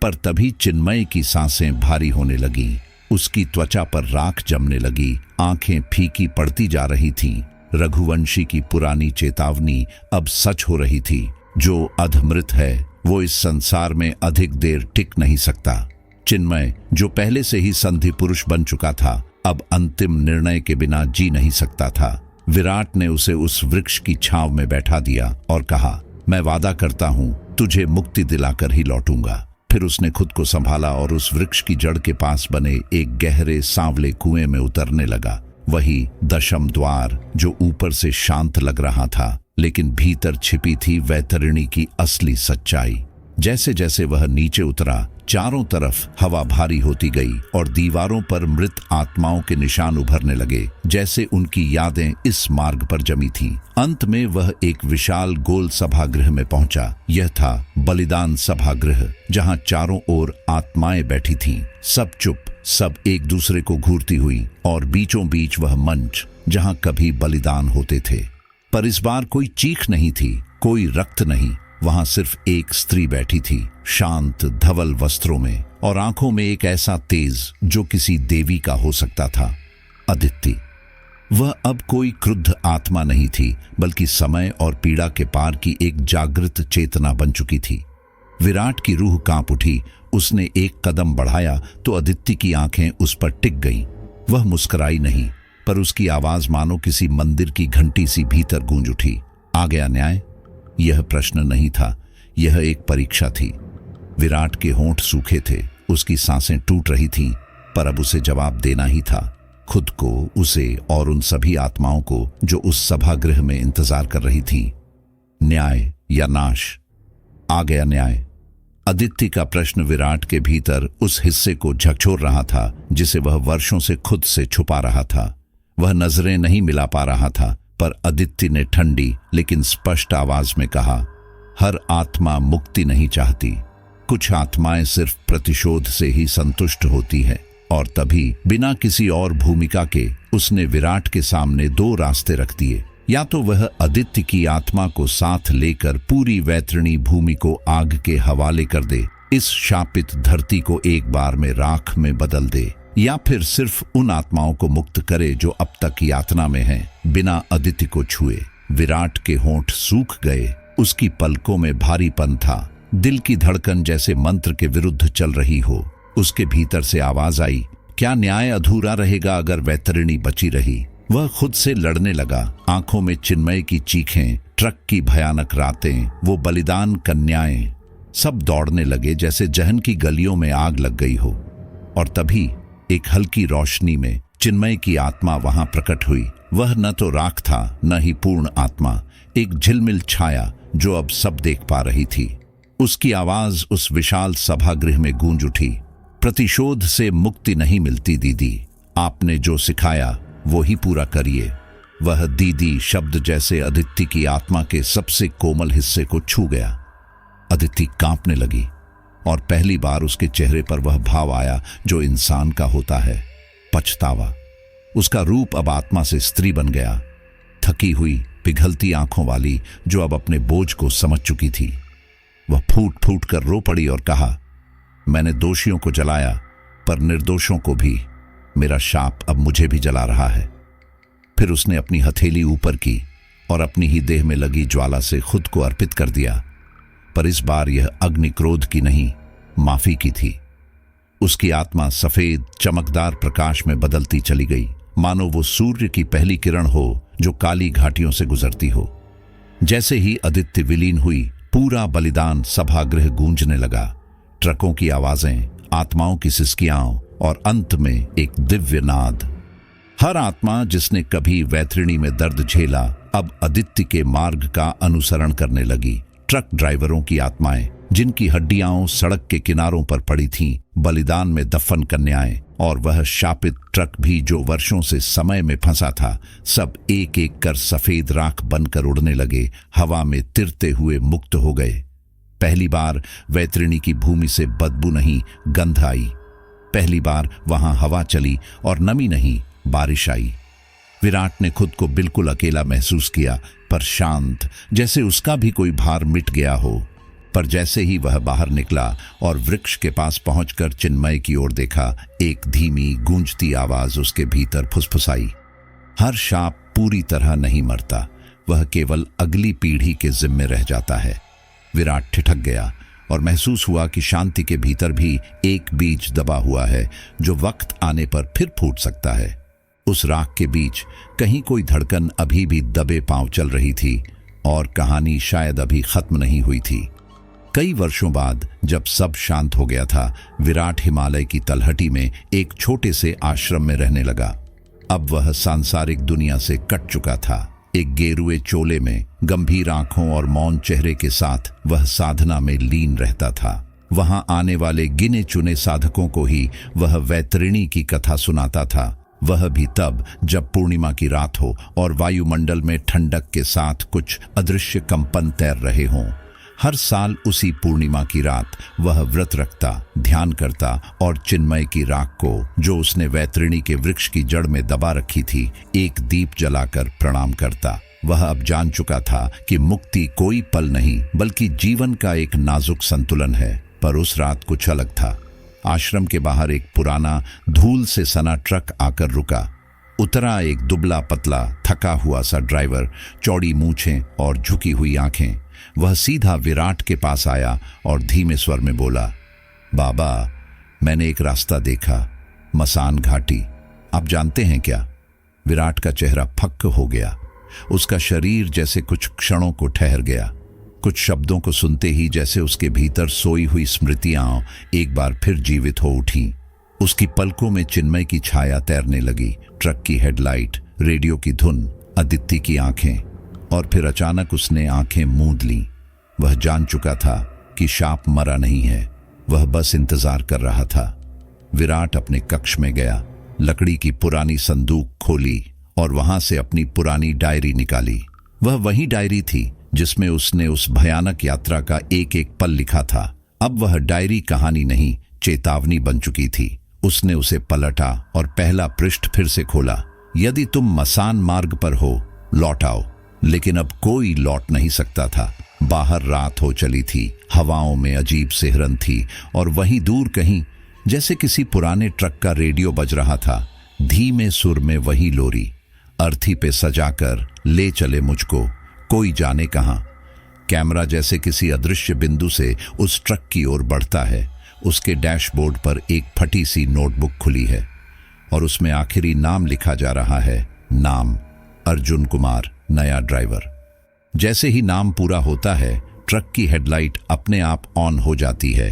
पर तभी चिन्मय की सांसें भारी होने लगी, उसकी त्वचा पर राख जमने लगी, आंखें फीकी पड़ती जा रही थीं। रघुवंशी की पुरानी चेतावनी अब सच हो रही थी, जो अधमृत है वो इस संसार में अधिक देर टिक नहीं सकता। चिन्मय, जो पहले से ही संधि पुरुष बन चुका था, अब अंतिम निर्णय के बिना जी नहीं सकता था। विराट ने उसे उस वृक्ष की छांव में बैठा दिया और कहा, मैं वादा करता हूं तुझे मुक्ति दिलाकर ही लौटूंगा। फिर उसने खुद को संभाला और उस वृक्ष की जड़ के पास बने एक गहरे सांवले कुएं में उतरने लगा। वही दशम द्वार जो ऊपर से शांत लग रहा था, लेकिन भीतर छिपी थी वैतरणी की असली सच्चाई। जैसे जैसे वह नीचे उतरा, चारों तरफ हवा भारी होती गई और दीवारों पर मृत आत्माओं के निशान उभरने लगे, जैसे उनकी यादें इस मार्ग पर जमी थीं। अंत में वह एक विशाल गोल सभागृह में पहुंचा। यह था बलिदान सभागृह, जहां चारों ओर आत्माएं बैठी थीं, सब चुप, सब एक दूसरे को घूरती हुई, और बीचों बीच वह मंच जहां कभी बलिदान होते थे। पर इस बार कोई चीख नहीं थी, कोई रक्त नहीं। वहां सिर्फ एक स्त्री बैठी थी, शांत धवल वस्त्रों में, और आंखों में एक ऐसा तेज जो किसी देवी का हो सकता था, अदिति। वह अब कोई क्रुद्ध आत्मा नहीं थी, बल्कि समय और पीड़ा के पार की एक जागृत चेतना बन चुकी थी। विराट की रूह कांप उठी। उसने एक कदम बढ़ाया तो अदिति की आंखें उस पर टिक गईं। वह मुस्कुराई नहीं, पर उसकी आवाज मानो किसी मंदिर की घंटी सी भीतर गूंज उठी। आ गया न्याय? यह प्रश्न नहीं था, यह एक परीक्षा थी। विराट के होंठ सूखे थे, उसकी सांसें टूट रही थीं, पर अब उसे जवाब देना ही था, खुद को, उसे और उन सभी आत्माओं को जो उस सभागृह में इंतजार कर रही थीं। न्याय या नाश? आ गया न्याय। अदिति का प्रश्न विराट के भीतर उस हिस्से को झकझोर रहा था जिसे वह वर्षों से खुद से छुपा रहा था। वह नजरें नहीं मिला पा रहा था, पर अदिति ने ठंडी लेकिन स्पष्ट आवाज में कहा, हर आत्मा मुक्ति नहीं चाहती। कुछ आत्माएं सिर्फ प्रतिशोध से ही संतुष्ट होती है। और तभी बिना किसी और भूमिका के उसने विराट के सामने दो रास्ते रख दिए। या तो वह अदिति की आत्मा को साथ लेकर पूरी वैतरणी भूमि को आग के हवाले कर दे, इस शापित धरती को एक बार में राख में बदल दे, या फिर सिर्फ उन आत्माओं को मुक्त करे जो अब तक यातना में हैं, बिना अदिति को छुए। विराट के होंठ सूख गए, उसकी पलकों में भारीपन था, दिल की धड़कन जैसे मंत्र के विरुद्ध चल रही हो। उसके भीतर से आवाज आई, क्या न्याय अधूरा रहेगा अगर वैतरणी बची रही? वह खुद से लड़ने लगा। आंखों में चिन्मय की चीखें, ट्रक की भयानक रातें, वो बलिदान कन्याएं, सब दौड़ने लगे जैसे जहन की गलियों में आग लग गई हो। और तभी एक हल्की रोशनी में चिन्मय की आत्मा वहां प्रकट हुई। वह न तो राख था, न ही पूर्ण आत्मा, एक झिलमिल छाया जो अब सब देख पा रही थी। उसकी आवाज उस विशाल सभागृह में गूंज उठी, प्रतिशोध से मुक्ति नहीं मिलती दीदी, आपने जो सिखाया वो ही पूरा करिए। वह दीदी शब्द जैसे अदिति की आत्मा के सबसे कोमल हिस्से को छू गया। अदिति कांपने लगी और पहली बार उसके चेहरे पर वह भाव आया जो इंसान का होता है, पछतावा। उसका रूप अब आत्मा से स्त्री बन गया, थकी हुई, पिघलती आंखों वाली, जो अब अपने बोझ को समझ चुकी थी। वह फूट फूट कर रो पड़ी और कहा, मैंने दोषियों को जलाया, पर निर्दोषों को भी। मेरा शाप अब मुझे भी जला रहा है। फिर उसने अपनी हथेली ऊपर की और अपनी ही देह में लगी ज्वाला से खुद को अर्पित कर दिया। पर इस बार यह अग्नि क्रोध की नहीं, माफी की थी। उसकी आत्मा सफेद चमकदार प्रकाश में बदलती चली गई, मानो वो सूर्य की पहली किरण हो जो काली घाटियों से गुजरती हो। जैसे ही अदिति विलीन हुई, पूरा बलिदान सभागृह गूंजने लगा। ट्रकों की आवाजें, आत्माओं की सिसकियां और अंत में एक दिव्य नाद। हर आत्मा जिसने कभी वैतरणी में दर्द झेला, अब अदिति के मार्ग का अनुसरण करने लगी। ट्रक ड्राइवरों की आत्माएं, जिनकी हड्डियां सड़क के किनारों पर पड़ी थीं, बलिदान में दफन कन्याएं, और वह शापित ट्रक भी जो वर्षों से समय में फंसा था, सब एक एक कर सफेद राख बनकर उड़ने लगे, हवा में तिरते हुए मुक्त हो गए। पहली बार वैतरणी की भूमि से बदबू नहीं, गंध आई। पहली बार वहां हवा चली और नमी नहीं, बारिश आई। विराट ने खुद को बिल्कुल अकेला महसूस किया, पर शांत, जैसे उसका भी कोई भार मिट गया हो। पर जैसे ही वह बाहर निकला और वृक्ष के पास पहुंचकर चिन्मय की ओर देखा, एक धीमी गूंजती आवाज उसके भीतर फुसफुसाई, हर शाप पूरी तरह नहीं मरता, वह केवल अगली पीढ़ी के जिम्मे रह जाता है। विराट ठिठक गया। और महसूस हुआ कि शांति के भीतर भी एक बीज दबा हुआ है जो वक्त आने पर फिर फूट सकता है। उस राख के बीच कहीं कोई धड़कन अभी भी दबे पांव चल रही थी और कहानी शायद अभी खत्म नहीं हुई थी। कई वर्षों बाद जब सब शांत हो गया था, विराट हिमालय की तलहटी में एक छोटे से आश्रम में रहने लगा। अब वह सांसारिक दुनिया से कट चुका था। एक गेरुए चोले में गंभीर आंखों और मौन चेहरे के साथ वह साधना में लीन रहता था। वहां आने वाले गिने चुने साधकों को ही वह वैतरणी की कथा सुनाता था, वह भी तब जब पूर्णिमा की रात हो और वायुमंडल में ठंडक के साथ कुछ अदृश्य कंपन तैर रहे हों। हर साल उसी पूर्णिमा की रात वह व्रत रखता, ध्यान करता और चिन्मय की राख को, जो उसने वैतरणी के वृक्ष की जड़ में दबा रखी थी, एक दीप जलाकर प्रणाम करता। वह अब जान चुका था कि मुक्ति कोई पल नहीं बल्कि जीवन का एक नाजुक संतुलन है। पर उस रात कुछ अलग था। आश्रम के बाहर एक पुराना धूल से सना ट्रक आकर रुका। उतरा एक दुबला पतला थका हुआ सा ड्राइवर, चौड़ी मूछें और झुकी हुई आंखें। वह सीधा विराट के पास आया और धीमे स्वर में बोला, बाबा, मैंने एक रास्ता देखा, मसान घाटी। आप जानते हैं क्या? विराट का चेहरा फक्क हो गया। उसका शरीर जैसे कुछ क्षणों को ठहर गया। कुछ शब्दों को सुनते ही जैसे उसके भीतर सोई हुई स्मृतियां एक बार फिर जीवित हो उठी। उसकी पलकों में चिन्मय की छाया तैरने लगी, ट्रक की हेडलाइट, रेडियो की धुन, अदिति की आंखें, और फिर अचानक उसने आंखें मूंद लीं। वह जान चुका था कि शाप मरा नहीं है, वह बस इंतजार कर रहा था। विराट अपने कक्ष में गया, लकड़ी की पुरानी संदूक खोली और वहां से अपनी पुरानी डायरी निकाली। वह वही डायरी थी जिसमें उसने उस भयानक यात्रा का एक एक पल लिखा था। अब वह डायरी कहानी नहीं, चेतावनी बन चुकी थी। उसने उसे पलटा और पहला पृष्ठ फिर से खोला। यदि तुम मसान मार्ग पर हो, लौट आओ। लेकिन अब कोई लौट नहीं सकता था। बाहर रात हो चली थी, हवाओं में अजीब सिहरन थी और वहीं दूर कहीं जैसे किसी पुराने ट्रक का रेडियो बज रहा था, धीमे सुर में वही लोरी, अर्थी पे सजाकर ले चले मुझको, कोई जाने कहां। कैमरा जैसे किसी अदृश्य बिंदु से उस ट्रक की ओर बढ़ता है। उसके डैशबोर्ड पर एक फटी सी नोटबुक खुली है और उसमें आखिरी नाम लिखा जा रहा है। नाम अर्जुन कुमार, नया ड्राइवर। जैसे ही नाम पूरा होता है, ट्रक की हेडलाइट अपने आप ऑन हो जाती है।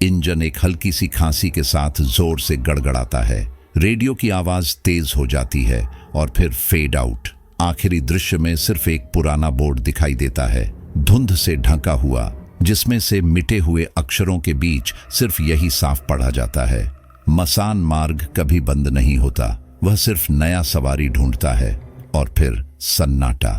इंजन एक हल्की सी खांसी के साथ जोर से गड़गड़ाता है। रेडियो की आवाज तेज हो जाती है और फिर फेड आउट। आखिरी दृश्य में सिर्फ एक पुराना बोर्ड दिखाई देता है, धुंध से ढका हुआ, जिसमें से मिटे हुए अक्षरों के बीच सिर्फ यही साफ पढ़ा जाता है, मसान मार्ग कभी बंद नहीं होता, वह सिर्फ नया सवारी ढूंढता है। और फिर सन्नाटा।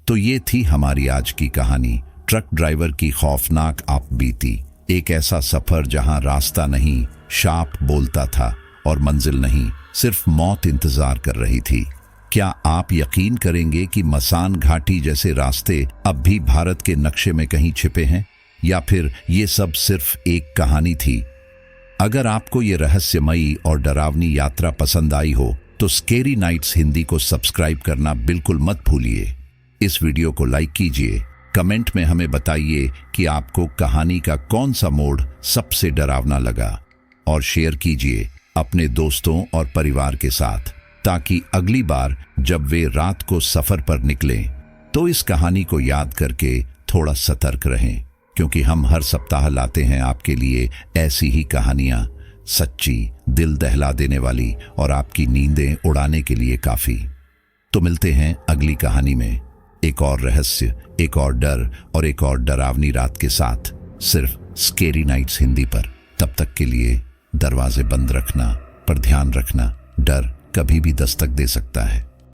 तो ये थी हमारी आज की कहानी, ट्रक ड्राइवर की खौफनाक आपबीती। एक ऐसा सफर जहां रास्ता नहीं, शाप बोलता था और मंजिल नहीं, सिर्फ मौत इंतजार कर रही थी। क्या आप यकीन करेंगे कि मसान घाटी जैसे रास्ते अब भी भारत के नक्शे में कहीं छिपे हैं, या फिर ये सब सिर्फ एक कहानी थी? अगर आपको ये रहस्यमयी और डरावनी यात्रा पसंद आई हो तो स्केरी नाइट्स हिंदी को सब्सक्राइब करना बिल्कुल मत भूलिए। इस वीडियो को लाइक कीजिए, कमेंट में हमें बताइए कि आपको कहानी का कौन सा मोड़ सबसे डरावना लगा, और शेयर कीजिए अपने दोस्तों और परिवार के साथ, ताकि अगली बार जब वे रात को सफर पर निकलें तो इस कहानी को याद करके थोड़ा सतर्क रहें, क्योंकि हम हर सप्ताह लाते हैं आपके लिए ऐसी ही कहानियां, सच्ची, दिल दहला देने वाली और आपकी नींदें उड़ाने के लिए काफी। तो मिलते हैं अगली कहानी में, एक और रहस्य, एक और डर और एक और डरावनी रात के साथ, सिर्फ स्केरी नाइट्स हिंदी पर। तब तक के लिए दरवाजे बंद रखना, पर ध्यान रखना, डर कभी भी दस्तक दे सकता है।